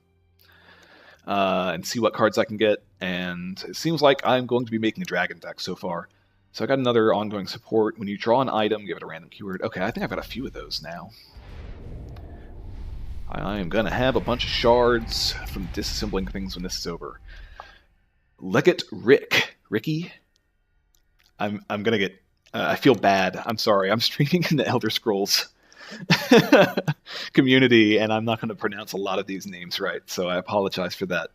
and see what cards I can get. And it seems like I'm going to be making a dragon deck so far. So I got another ongoing support. When you draw an item, give it a random keyword. Okay, I think I've got a few of those now. I am going to have a bunch of shards from disassembling things when this is over. Legate Ricky? I'm going to get... I feel bad. I'm sorry. I'm streaming in the Elder Scrolls community, and I'm not going to pronounce a lot of these names right, so I apologize for that.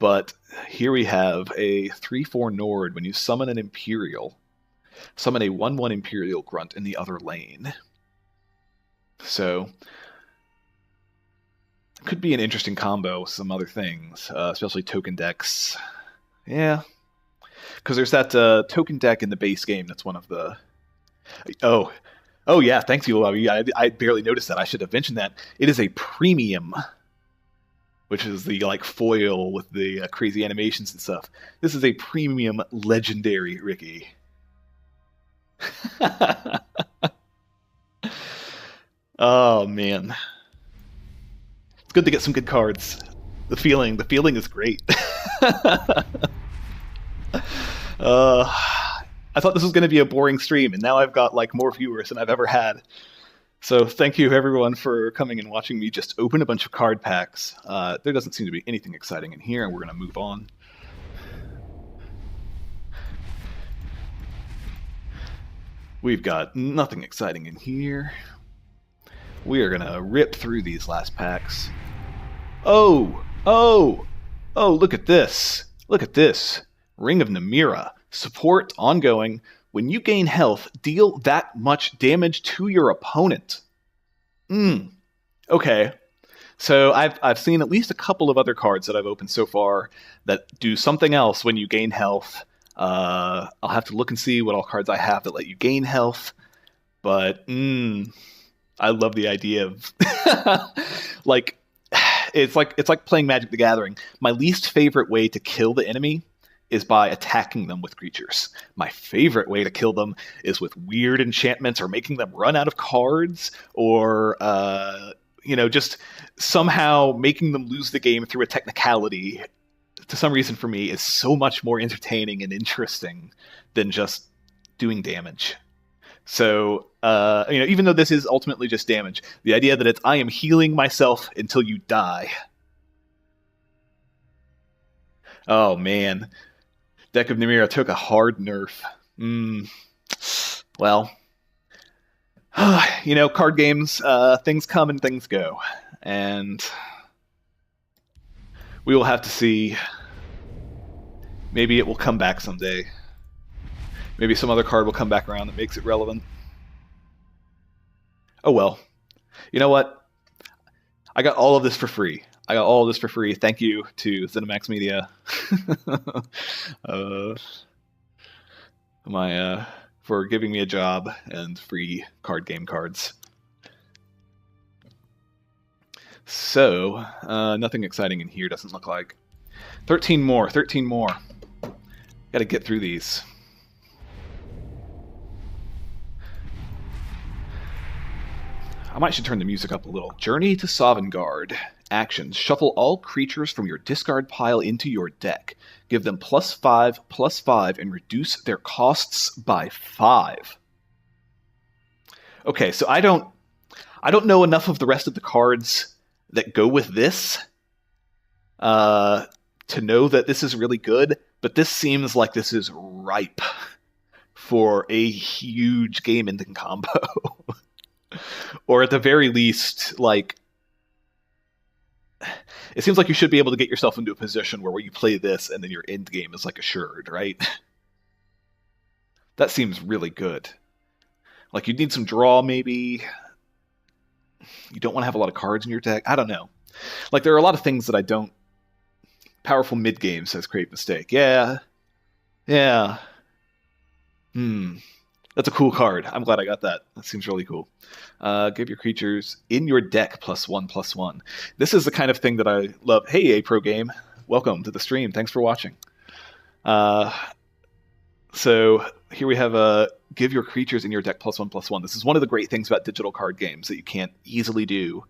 But here we have a 3/4 Nord. When you summon an Imperial, summon a 1/1 Imperial Grunt in the other lane. So, could be an interesting combo with some other things, especially token decks. Yeah. Because there's that token deck in the base game that's one of the... Oh yeah, thanks you, Bobby. I barely noticed that. I should have mentioned that. It is a premium, which is the like foil with the crazy animations and stuff. This is a premium legendary Ricky. Oh man. It's good to get some good cards. The feeling is great. I thought this was going to be a boring stream, and now I've got like more viewers than I've ever had. So thank you everyone for coming and watching me just open a bunch of card packs. There doesn't seem to be anything exciting in here, and we're going to move on. We've got nothing exciting in here. We are gonna rip through these last packs. Oh! Oh! Oh, look at this! Look at this! Ring of Namira. Support ongoing. When you gain health, deal that much damage to your opponent. Okay. So I've seen at least a couple of other cards that I've opened so far that do something else when you gain health. I'll have to look and see what all cards I have that let you gain health. But I love the idea of like it's like playing Magic the Gathering. My least favorite way to kill the enemy is by attacking them with creatures. My favorite way to kill them is with weird enchantments or making them run out of cards or just somehow making them lose the game through a technicality. To some reason, for me, is so much more entertaining and interesting than just doing damage. So, even though this is ultimately just damage, the idea that I am healing myself until you die. Oh, man. Deck of Namira took a hard nerf. Well, card games, things come and things go. And we will have to see. Maybe it will come back someday. Maybe some other card will come back around that makes it relevant. Oh well. You know what? I got all of this for free. Thank you to Zenimax Media. For giving me a job and free card game cards. So, nothing exciting in here, doesn't look like. 13 more. Gotta get through these. I might should turn the music up a little. Journey to Sovngarde. Actions. Shuffle all creatures from your discard pile into your deck. Give them +5/+5 and reduce their costs by 5. Okay, so I don't know enough of the rest of the cards that go with this to know that this is really good, but this seems like this is ripe for a huge game-ending combo. Or at the very least, like, it seems like you should be able to get yourself into a position where you play this and then your end game is like assured, right? That seems really good. Like, you need some draw, maybe. You don't want to have a lot of cards in your deck. I don't know. Like, there are a lot of things that I don't. Powerful mid-game says Create Mistake. Yeah. That's a cool card. I'm glad I got that. That seems really cool. Give your creatures in your deck +1/+1. This is the kind of thing that I love. Hey, A-Pro Game. Welcome to the stream. Thanks for watching. So here we have give your creatures in your deck +1/+1. This is one of the great things about digital card games that you can't easily do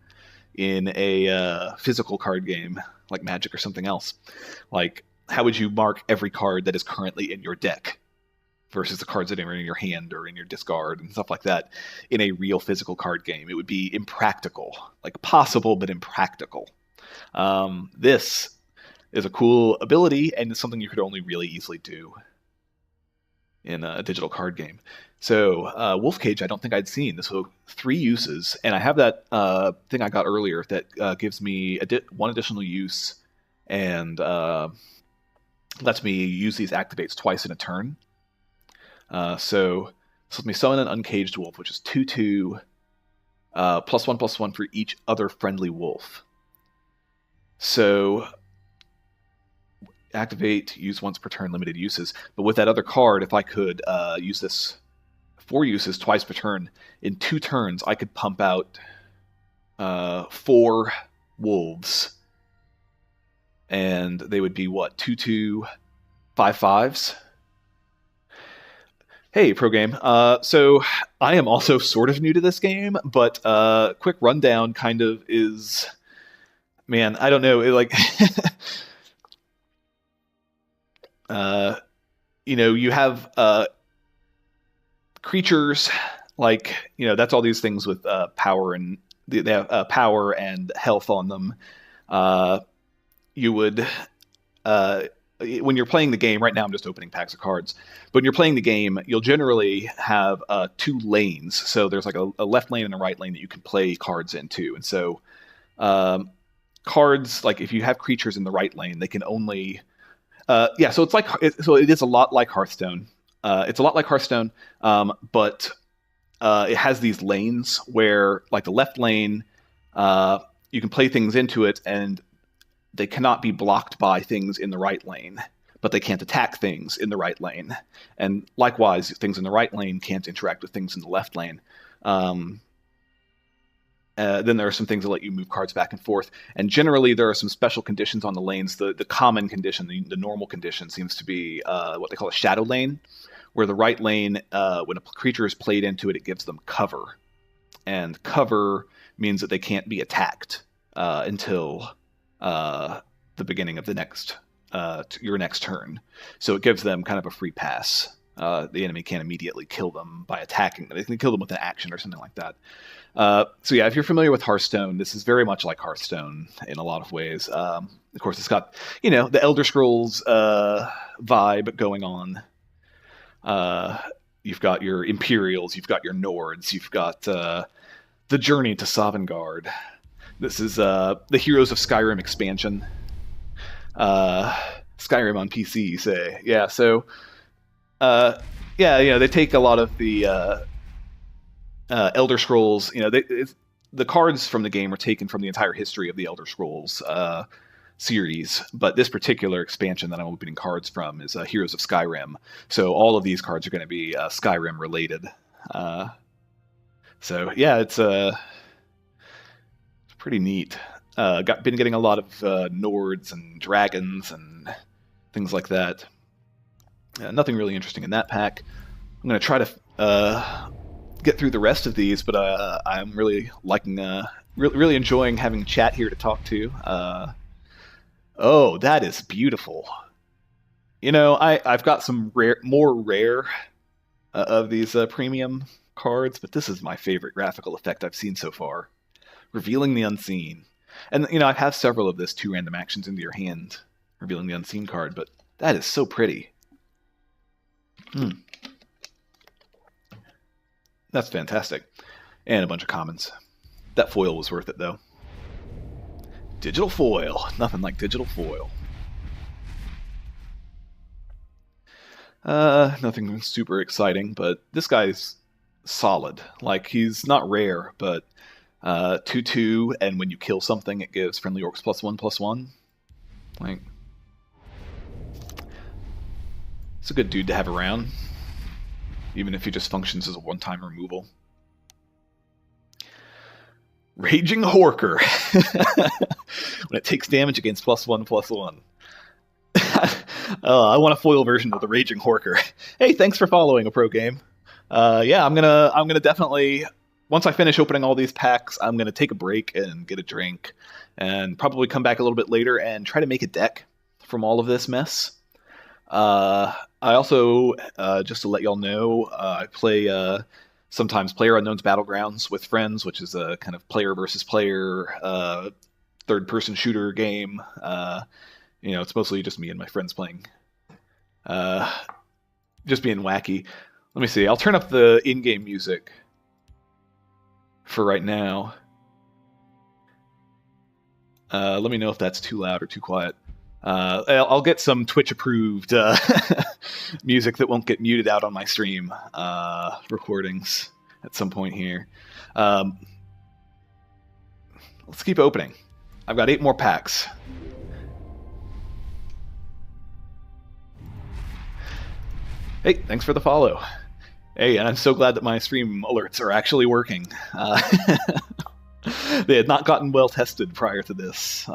in a physical card game like Magic or something else. Like, how would you mark every card that is currently in your deck versus the cards that are in your hand or in your discard and stuff like that in a real physical card game? It would be impractical. Like, possible, but impractical. This is a cool ability, and it's something you could only really easily do in a digital card game. So, Wolf Cage, I don't think I'd seen. So, 3 uses, and I have that thing I got earlier that gives me one additional use and lets me use these activates twice in a turn. So let me summon an Uncaged Wolf, which is 2/2, +1/+1 for each other friendly wolf. So activate, use once per turn, limited uses. But with that other card, if I could use this 4 uses twice per turn, in 2 turns, I could pump out 4 wolves. And they would be, what, 2/2, 5/5s? Hey, Pro Game. So I am also sort of new to this game, but quick rundown kind of is, man, I don't know, you have creatures, like, that's all these things with power, and they have power and health on them. You would when you're playing the game, right now I'm just opening packs of cards, but when you're playing the game, you'll generally have two lanes. So there's like a left lane and a right lane that you can play cards into. And so cards, like if you have creatures in the right lane, they can only... so it's like so it is a lot like Hearthstone. It's a lot like Hearthstone, but it has these lanes where, like the left lane, you can play things into it, and they cannot be blocked by things in the right lane, but they can't attack things in the right lane. And likewise, things in the right lane can't interact with things in the left lane. Then there are some things that let you move cards back and forth. And generally, there are some special conditions on the lanes. The common condition, the normal condition, seems to be what they call a shadow lane, where the right lane, when a creature is played into it, it gives them cover. And cover means that they can't be attacked until the beginning of the next your next turn. So it gives them kind of a free pass. The enemy can't immediately kill them by attacking them. They can kill them with an action or something like that. So yeah, if you're familiar with Hearthstone, this is very much like Hearthstone in a lot of ways. Of course, it's got, the Elder Scrolls vibe going on. You've got your Imperials, you've got your Nords, you've got the Journey to Sovngarde. This is the Heroes of Skyrim expansion. Skyrim on PC, you say. Yeah, so... they take a lot of the Elder Scrolls. The cards from the game are taken from the entire history of the Elder Scrolls series, but this particular expansion that I'm opening cards from is Heroes of Skyrim. So all of these cards are going to be Skyrim related. It's pretty neat. Been getting a lot of Nords and Dragons and things like that. Nothing really interesting in that pack. I'm going to try to get through the rest of these, but I'm really liking, really enjoying having chat here to talk to. Oh, that is beautiful. I've got some more rare of these premium cards, but this is my favorite graphical effect I've seen so far. Revealing the Unseen. And, I have several of this 2 random actions into your hand, revealing the Unseen card, but that is so pretty. That's fantastic. And a bunch of commons. That foil was worth it, though. Digital foil. Nothing like digital foil. Nothing super exciting, but this guy's solid. Like, he's not rare, but 2/2, and when you kill something, it gives friendly orcs +1/+1. Like, it's a good dude to have around, even if he just functions as a one-time removal. Raging Horker. When it takes damage against +1/+1. I want a foil version of the Raging Horker. Hey, thanks for following a pro game. I'm gonna definitely, once I finish opening all these packs, I'm gonna take a break and get a drink, and probably come back a little bit later and try to make a deck from all of this mess. I also, just to let y'all know, I play sometimes PlayerUnknown's Battlegrounds with friends, which is a kind of player versus player third-person shooter game. It's mostly just me and my friends playing. Just being wacky. Let me see. I'll turn up the in-game music for right now. Let me know if that's too loud or too quiet. I'll get some Twitch-approved music that won't get muted out on my stream recordings at some point here. Let's keep opening. I've got 8 more packs. Hey, thanks for the follow. Hey, and I'm so glad that my stream alerts are actually working. They had not gotten well tested prior to this.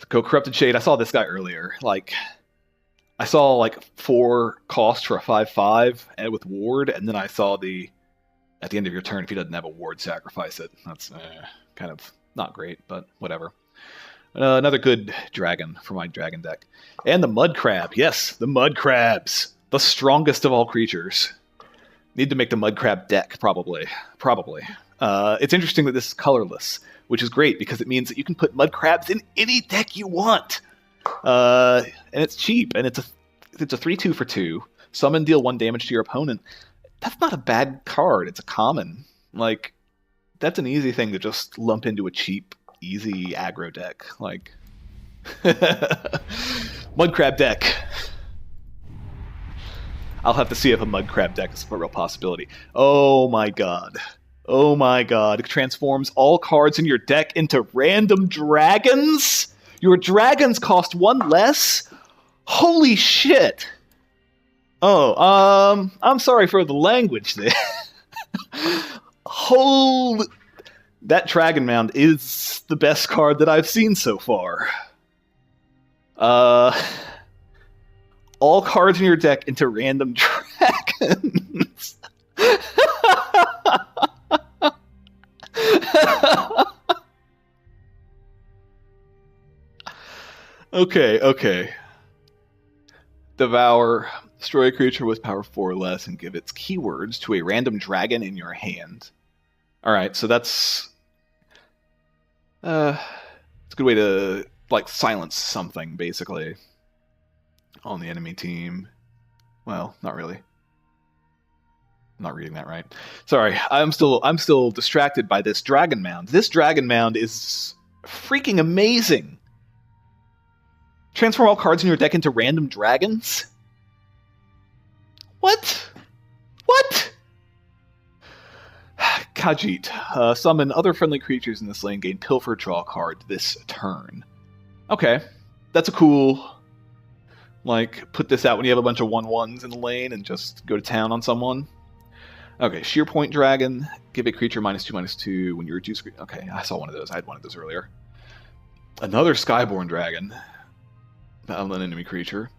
Go Corrupted Shade. I saw this guy earlier. I saw 4 cost for a 5/5 and with ward, and then I saw at the end of your turn, if he doesn't have a ward, sacrifice it. That's kind of not great, but whatever. Another good dragon for my dragon deck. And the Mud Crab. Yes, the Mud Crabs. The strongest of all creatures. Need to make the Mud Crab deck, probably. It's interesting that this is colorless, which is great because it means that you can put Mud Crabs in any deck you want. And it's cheap, and it's a 3/2 for 2. Summon, deal 1 damage to your opponent. That's not a bad card. It's a common. Like, that's an easy thing to just lump into a cheap, easy aggro deck. Like, Mudcrab deck. I'll have to see if a Mudcrab deck is a real possibility. Oh my god. Oh my god. It transforms all cards in your deck into random dragons? Your dragons cost 1 less? Holy shit. Oh, I'm sorry for the language there. Holy... That Dragon Mound is the best card that I've seen so far. All cards in your deck into random dragons. Okay. Devour. Destroy a creature with power 4 or less and give its keywords to a random dragon in your hand. Alright, so that's... it's a good way to, like, silence something, basically, on the enemy team. Well, not really. I'm not reading that right. Sorry, I'm still distracted by this Dragon Mound. This Dragon Mound is freaking amazing. Transform all cards in your deck into random dragons? What? Khajiit. Summon other friendly creatures in this lane, gain Pilfer, draw a card this turn. Okay. That's a cool... Like, put this out when you have a bunch of 1/1s in the lane and just go to town on someone. Okay, Sheer Point Dragon. Give a creature -2/-2 when you reduce... Okay, I saw one of those. I had one of those earlier. Another Skyborn Dragon. Battle an enemy creature.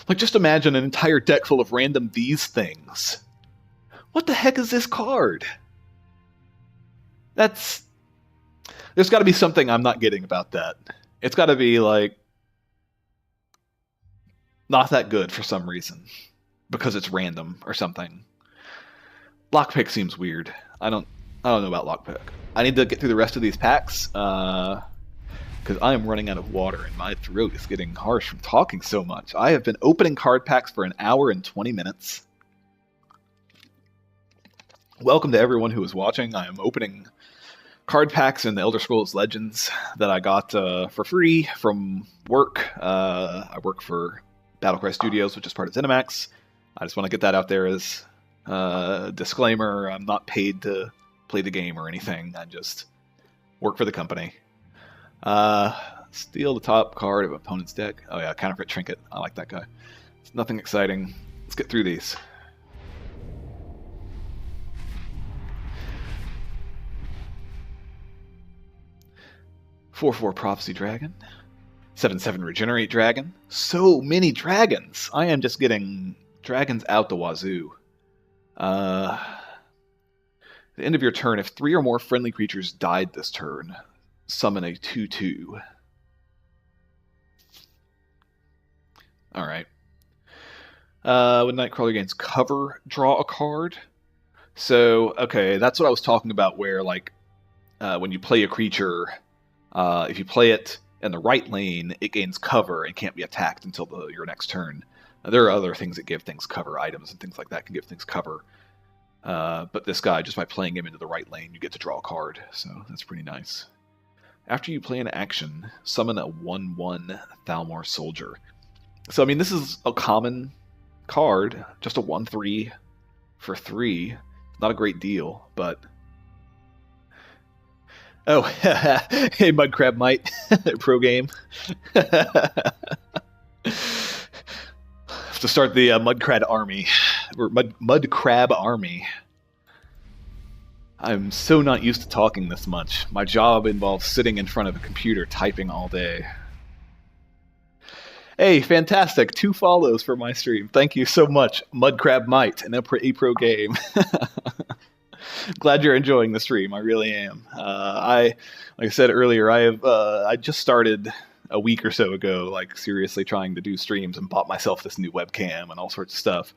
Like, just imagine an entire deck full of random these things. What the heck is this card? There's got to be something I'm not getting about that. It's got to be, like, not that good for some reason. Because it's random or something. Lockpick seems weird. I don't know about Lockpick. I need to get through the rest of these packs. Because I am running out of water and my throat is getting harsh from talking so much. I have been opening card packs for 1 hour and 20 minutes. Welcome to everyone who is watching. I am opening card packs in the Elder Scrolls Legends that I got for free from work. I work for BattleCry Studios, which is part of Zenimax. I just want to get that out there as a disclaimer. I'm not paid to play the game or anything. I just work for the company. Steal the top card of opponent's deck. Oh yeah, Counterfeit Trinket. I like that guy. It's nothing exciting. Let's get through these. (4/4) Prophecy Dragon. 7/7 Regenerate Dragon. So many dragons! I am just getting dragons out the wazoo. At the end of your turn, if 3 or more friendly creatures died this turn, summon a 2/2. Alright. When Nightcrawler gains cover, draw a card. So, okay, that's what I was talking about where, like, when you play a creature, if you play it in the right lane, it gains cover and can't be attacked until your next turn. There are other things that give things cover, items and things like that can give things cover. But this guy, just by playing him into the right lane, you get to draw a card, so that's pretty nice. After you play an action, summon a 1/1 Thalmor Soldier. So, I mean, this is a common card, just a 1/3 for 3. Not a great deal, but... Oh, hey, Mudcrab Might, pro game. Have to start the Mudcrab army, or Mudcrab army. I'm so not used to talking this much. My job involves sitting in front of a computer typing all day. Hey, fantastic! 2 follows for my stream. Thank you so much, Mudcrab Might, and a pro game. Glad you're enjoying the stream. I really am. Like I said earlier, I just started a week or so ago, like seriously trying to do streams, and bought myself this new webcam and all sorts of stuff.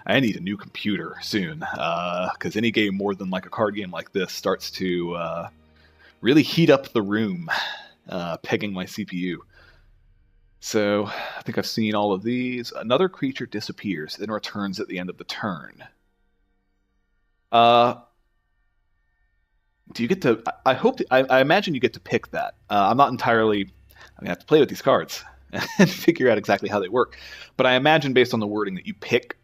I need a new computer soon, because any game more than like a card game like this starts to really heat up the room. pegging my CPU. So I think I've seen all of these. Another creature disappears, then returns at the end of the turn. Do you get to? I imagine you get to pick that. I'm not entirely. I'm gonna have to play with these cards and figure out exactly how they work. But I imagine, based on the wording, that you pick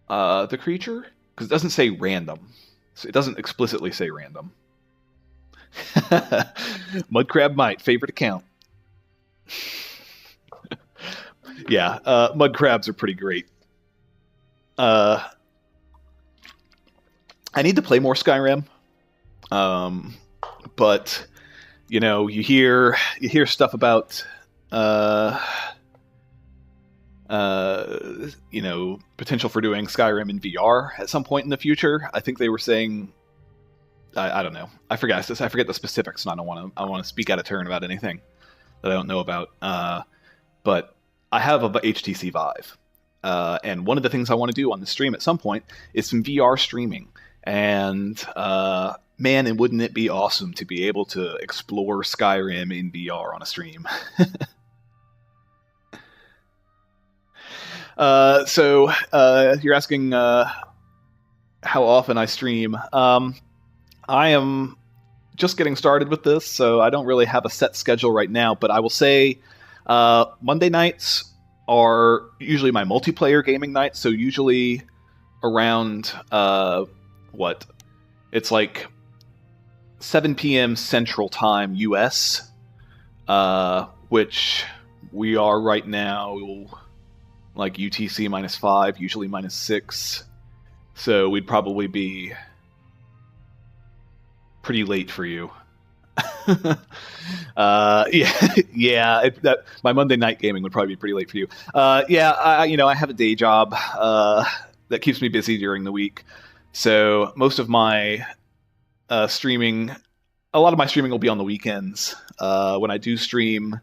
the creature, because it doesn't say random. So it doesn't explicitly say random. Mudcrab Might, favorite account. Yeah, mud crabs are pretty great. I need to play more Skyrim. But you know, you hear stuff about you know, potential for doing Skyrim in VR at some point in the future. I think they were saying, I don't know. I forget the specifics, and I want to speak out of turn about anything that I don't know about. But I have a HTC Vive, and one of the things I want to do on the stream at some point is some VR streaming. And man, and wouldn't it be awesome to be able to explore Skyrim in VR on a stream? So you're asking how often I stream. I am just getting started with this, so I don't really have a set schedule right now, but I will say Monday nights are usually my multiplayer gaming nights, so usually around it's like 7 p.m. Central Time US, which we are right now like UTC -5, usually -6, so we'd probably be pretty late for you. My Monday night gaming would probably be pretty late for you. I have a day job that keeps me busy during the week, so most of my streaming, a lot of my streaming will be on the weekends. When I do stream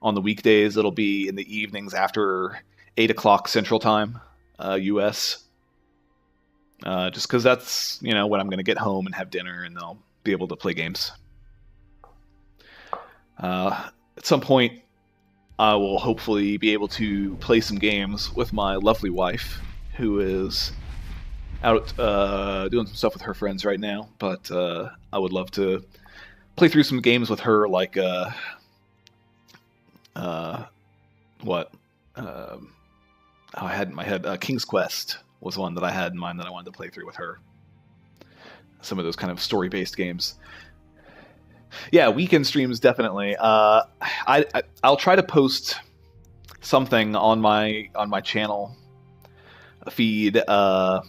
on the weekdays, it'll be in the evenings after 8 o'clock Central Time, US. Just because that's, when I'm going to get home and have dinner, and I'll be able to play games. At some point, I will hopefully be able to play some games with my lovely wife, who is out doing some stuff with her friends right now. But I would love to play through some games with her, like I had in my head, King's Quest was one that I had in mind that I wanted to play through with her. Some of those kind of story-based games. Yeah, weekend streams, definitely. I'll try to post something on my channel feed and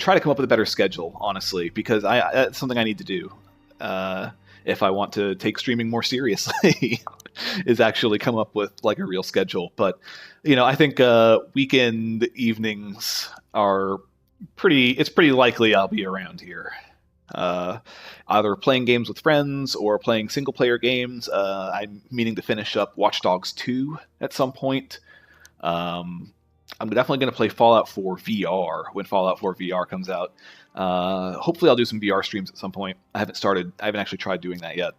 try to come up with a better schedule, honestly, because that's something I need to do if I want to take streaming more seriously. Is actually come up with like a real schedule. But I think weekend evenings are it's pretty likely I'll be around here, either playing games with friends or playing single player games. I'm meaning to finish up Watch Dogs 2 at some point. I'm definitely going to play Fallout 4 VR when Fallout 4 VR comes out. Hopefully I'll do some VR streams at some point. I haven't actually tried doing that yet.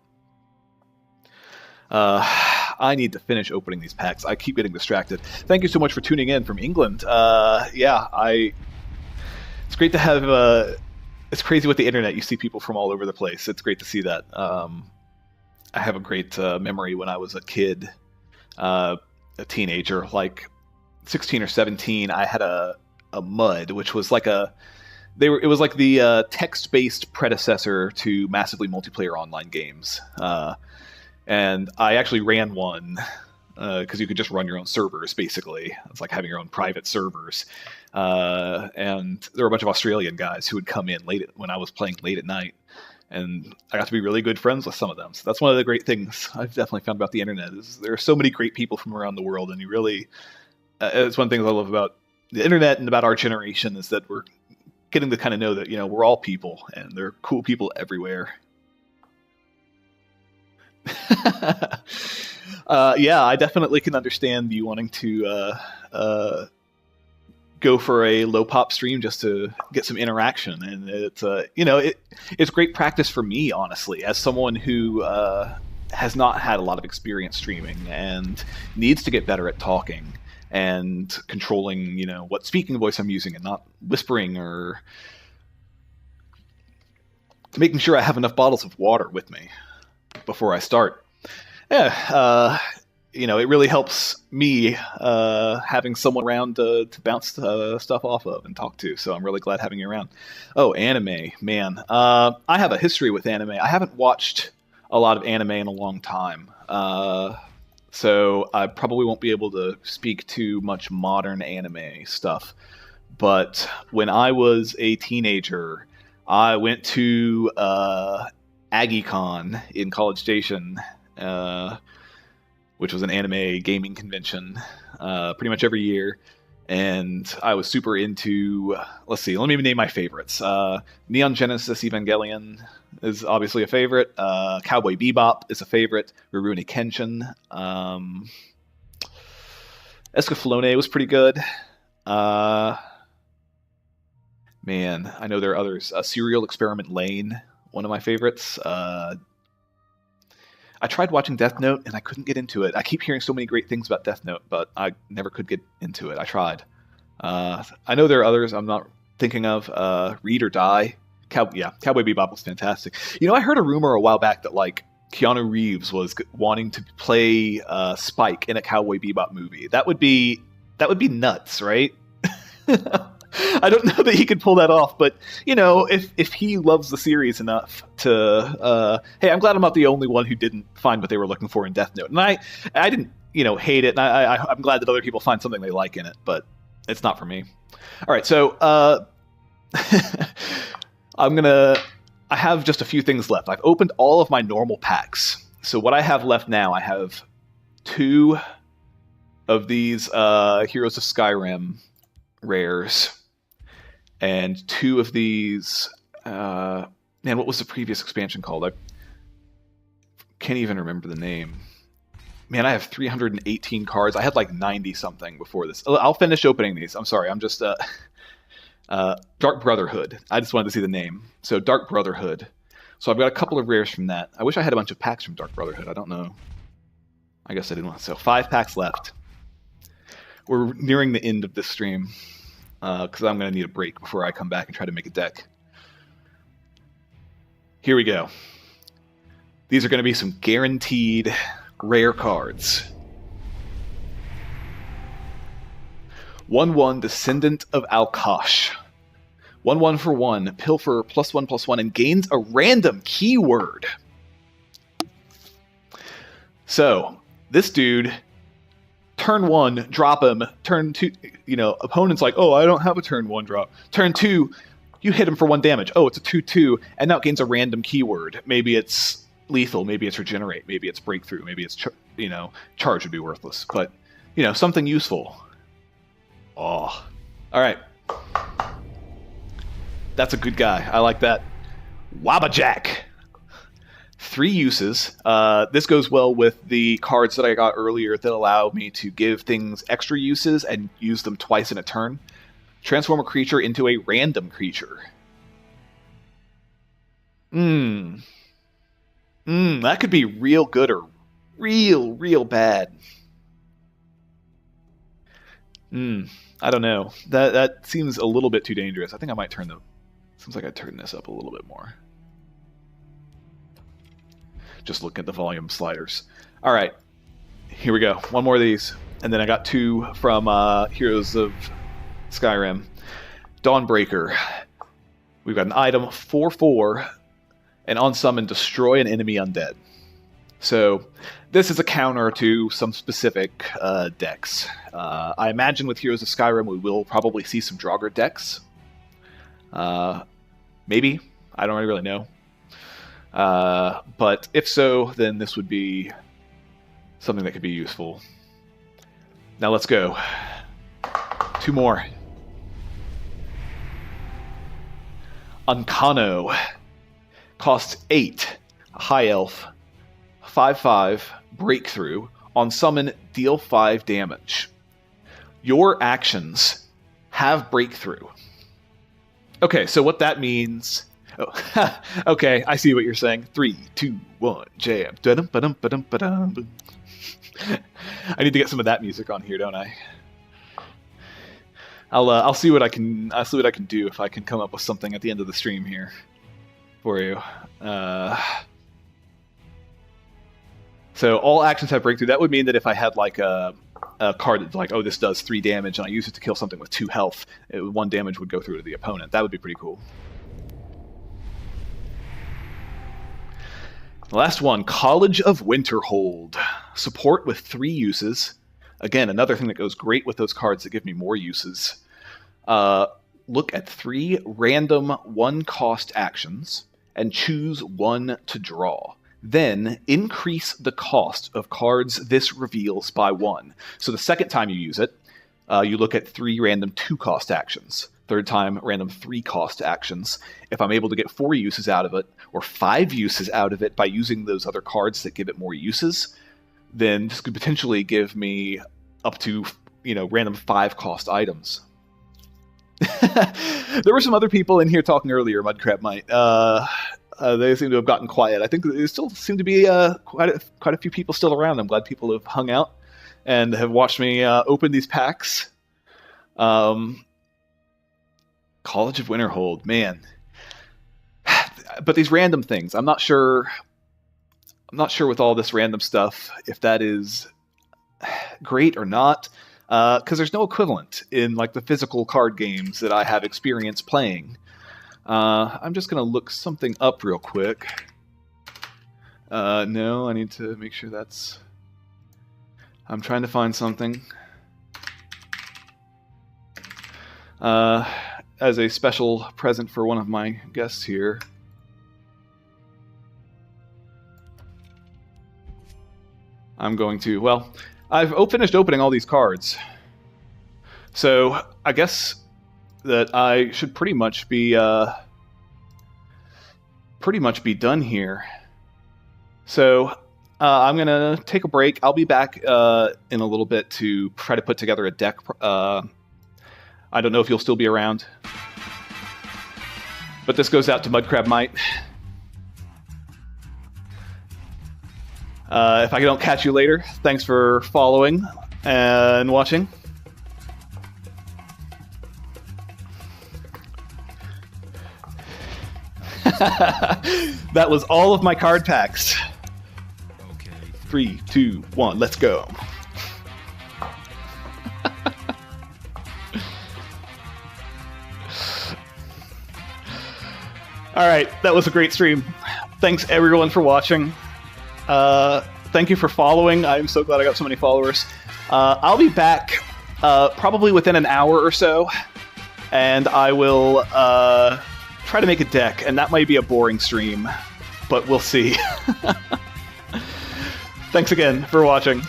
I need to finish opening these packs. I keep getting distracted. Thank you so much for tuning in from England. It's great to have. It's crazy with the internet. You see people from all over the place. It's great to see that. I have a great memory when I was a kid, a teenager, like 16 or 17. I had a MUD, which was like it was like the text-based predecessor to massively multiplayer online games. And I actually ran one because you could just run your own servers, basically. It's like having your own private servers. And there were a bunch of Australian guys who would come in when I was playing late at night. And I got to be really good friends with some of them. So that's one of the great things I've definitely found about the internet, is there are so many great people from around the world. And you really, it's one of the things I love about the internet and about our generation, is that we're getting to kind of know that, we're all people, and there are cool people everywhere. I definitely can understand you wanting to go for a low pop stream just to get some interaction, and it's it's great practice for me, honestly, as someone who has not had a lot of experience streaming and needs to get better at talking and controlling, what speaking voice I'm using and not whispering, or making sure I have enough bottles of water with me before I start. Yeah, it really helps me having someone around to bounce stuff off of and talk to. So I'm really glad having you around. Oh, anime, man. I have a history with anime. I haven't watched a lot of anime in a long time. So I probably won't be able to speak to much modern anime stuff. But when I was a teenager, I went to AggieCon in College Station, which was an anime gaming convention pretty much every year. And I was super into, let's see, let me name my favorites. Neon Genesis Evangelion is obviously a favorite. Cowboy Bebop is a favorite. Rurouni Kenshin. Escaflowne was pretty good. Man, I know there are others. Serial Experiment Lane, one of my favorites. I tried watching Death Note, and I couldn't get into it. I keep hearing so many great things about Death Note, but I never could get into it. I tried. I know there are others I'm not thinking of. Read or Die. Cowboy Bebop was fantastic. I heard a rumor a while back that, Keanu Reeves was wanting to play Spike in a Cowboy Bebop movie. That would be nuts, right? I don't know that he could pull that off, but if he loves the series enough to, hey, I'm glad I'm not the only one who didn't find what they were looking for in Death Note, and I didn't hate it, and I'm glad that other people find something they like in it, but it's not for me. All right, so I have just a few things left. I've opened all of my normal packs, so what I have left now, I have 2 of these Heroes of Skyrim rares. And 2 of these, what was the previous expansion called? I can't even remember the name. Man, I have 318 cards. I had 90 something before this. I'll finish opening these. I'm sorry. I'm just Dark Brotherhood. I just wanted to see the name. So Dark Brotherhood. So I've got a couple of rares from that. I wish I had a bunch of packs from Dark Brotherhood. I don't know. I guess I didn't want to. So 5 packs left. We're nearing the end of this stream. Because I'm going to need a break before I come back and try to make a deck. Here we go. These are going to be some guaranteed rare cards. 1/1 Descendant of Alkosh. 1/1 for 1. Pilfer +1/+1 and gains a random keyword. So, this dude... Turn 1, drop him. Turn 2, opponent's like, oh, I don't have a turn 1 drop. Turn 2, you hit him for 1 damage. Oh, it's a 2/2, and now it gains a random keyword. Maybe it's lethal, maybe it's regenerate, maybe it's breakthrough, maybe it's, charge would be worthless. But, something useful. Oh. Alright. That's a good guy. I like that. Wabbajack. 3 uses. This goes well with the cards that I got earlier that allow me to give things extra uses and use them twice in a turn. Transform a creature into a random creature. That could be real good or real bad. I don't know. That seems a little bit too dangerous. I think I might seems like I'd turn this up a little bit more. Just looking at the volume sliders. All right, here we go. 1 more of these. And then I got 2 from Heroes of Skyrim. Dawnbreaker. We've got an item, 4/4, and on summon, destroy an enemy undead. So this is a counter to some specific decks. I imagine with Heroes of Skyrim we will probably see some Draugr decks. Maybe. I don't really know. But if so, then this would be something that could be useful. Now let's go. 2 more. Unkano. Costs 8. High Elf. 5/5. Breakthrough. On summon, deal 5 damage. Your actions have Breakthrough. Okay, so what that means... Oh, okay, I see what you're saying. 3, 2, 1, jam. Dum ba-dum ba-dum ba-dum. I need to get some of that music on here, don't I? I'll see what I can do if I can come up with something at the end of the stream here for you. So all actions have breakthrough. That would mean that if I had like a card that's like, oh, this does 3 damage, and I use it to kill something with 2 health, 1 damage would go through to the opponent. That would be pretty cool. The last one, College of Winterhold. Support with 3 uses. Again, another thing that goes great with those cards that give me more uses. Look at 3 random 1-cost actions and choose 1 to draw. Then increase the cost of cards this reveals by 1. So the second time you use it, you look at 3 random 2-cost actions. Third time, random 3-cost actions. If I'm able to get 4 uses out of it, or 5 uses out of it by using those other cards that give it more uses, then this could potentially give me up to, random 5-cost items. There were some other people in here talking earlier, Mudcrab might. They seem to have gotten quiet. I think there still seem to be quite a few people still around. I'm glad people have hung out and have watched me open these packs. College of Winterhold, man. But these random things, I'm not sure with all this random stuff if that is great or not, because there's no equivalent in like the physical card games that I have experience playing. I'm just gonna look something up real quick. No, I need to make sure that's... I'm trying to find something. As a special present for one of my guests here. I'm going to... Well, I've finished opening all these cards. So, I guess that I should pretty much be done here. So I'm gonna take a break. I'll be back in a little bit to try to put together a deck. I don't know if you'll still be around, but this goes out to Mudcrab Might. If I don't catch you later, thanks for following and watching. That was all of my card packs. Okay. 3, 2, 1, let's go. Alright, that was a great stream. Thanks everyone for watching. Thank you for following. I'm so glad I got so many followers. I'll be back probably within an hour or so, and I will try to make a deck, and that might be a boring stream, but we'll see. Thanks again for watching.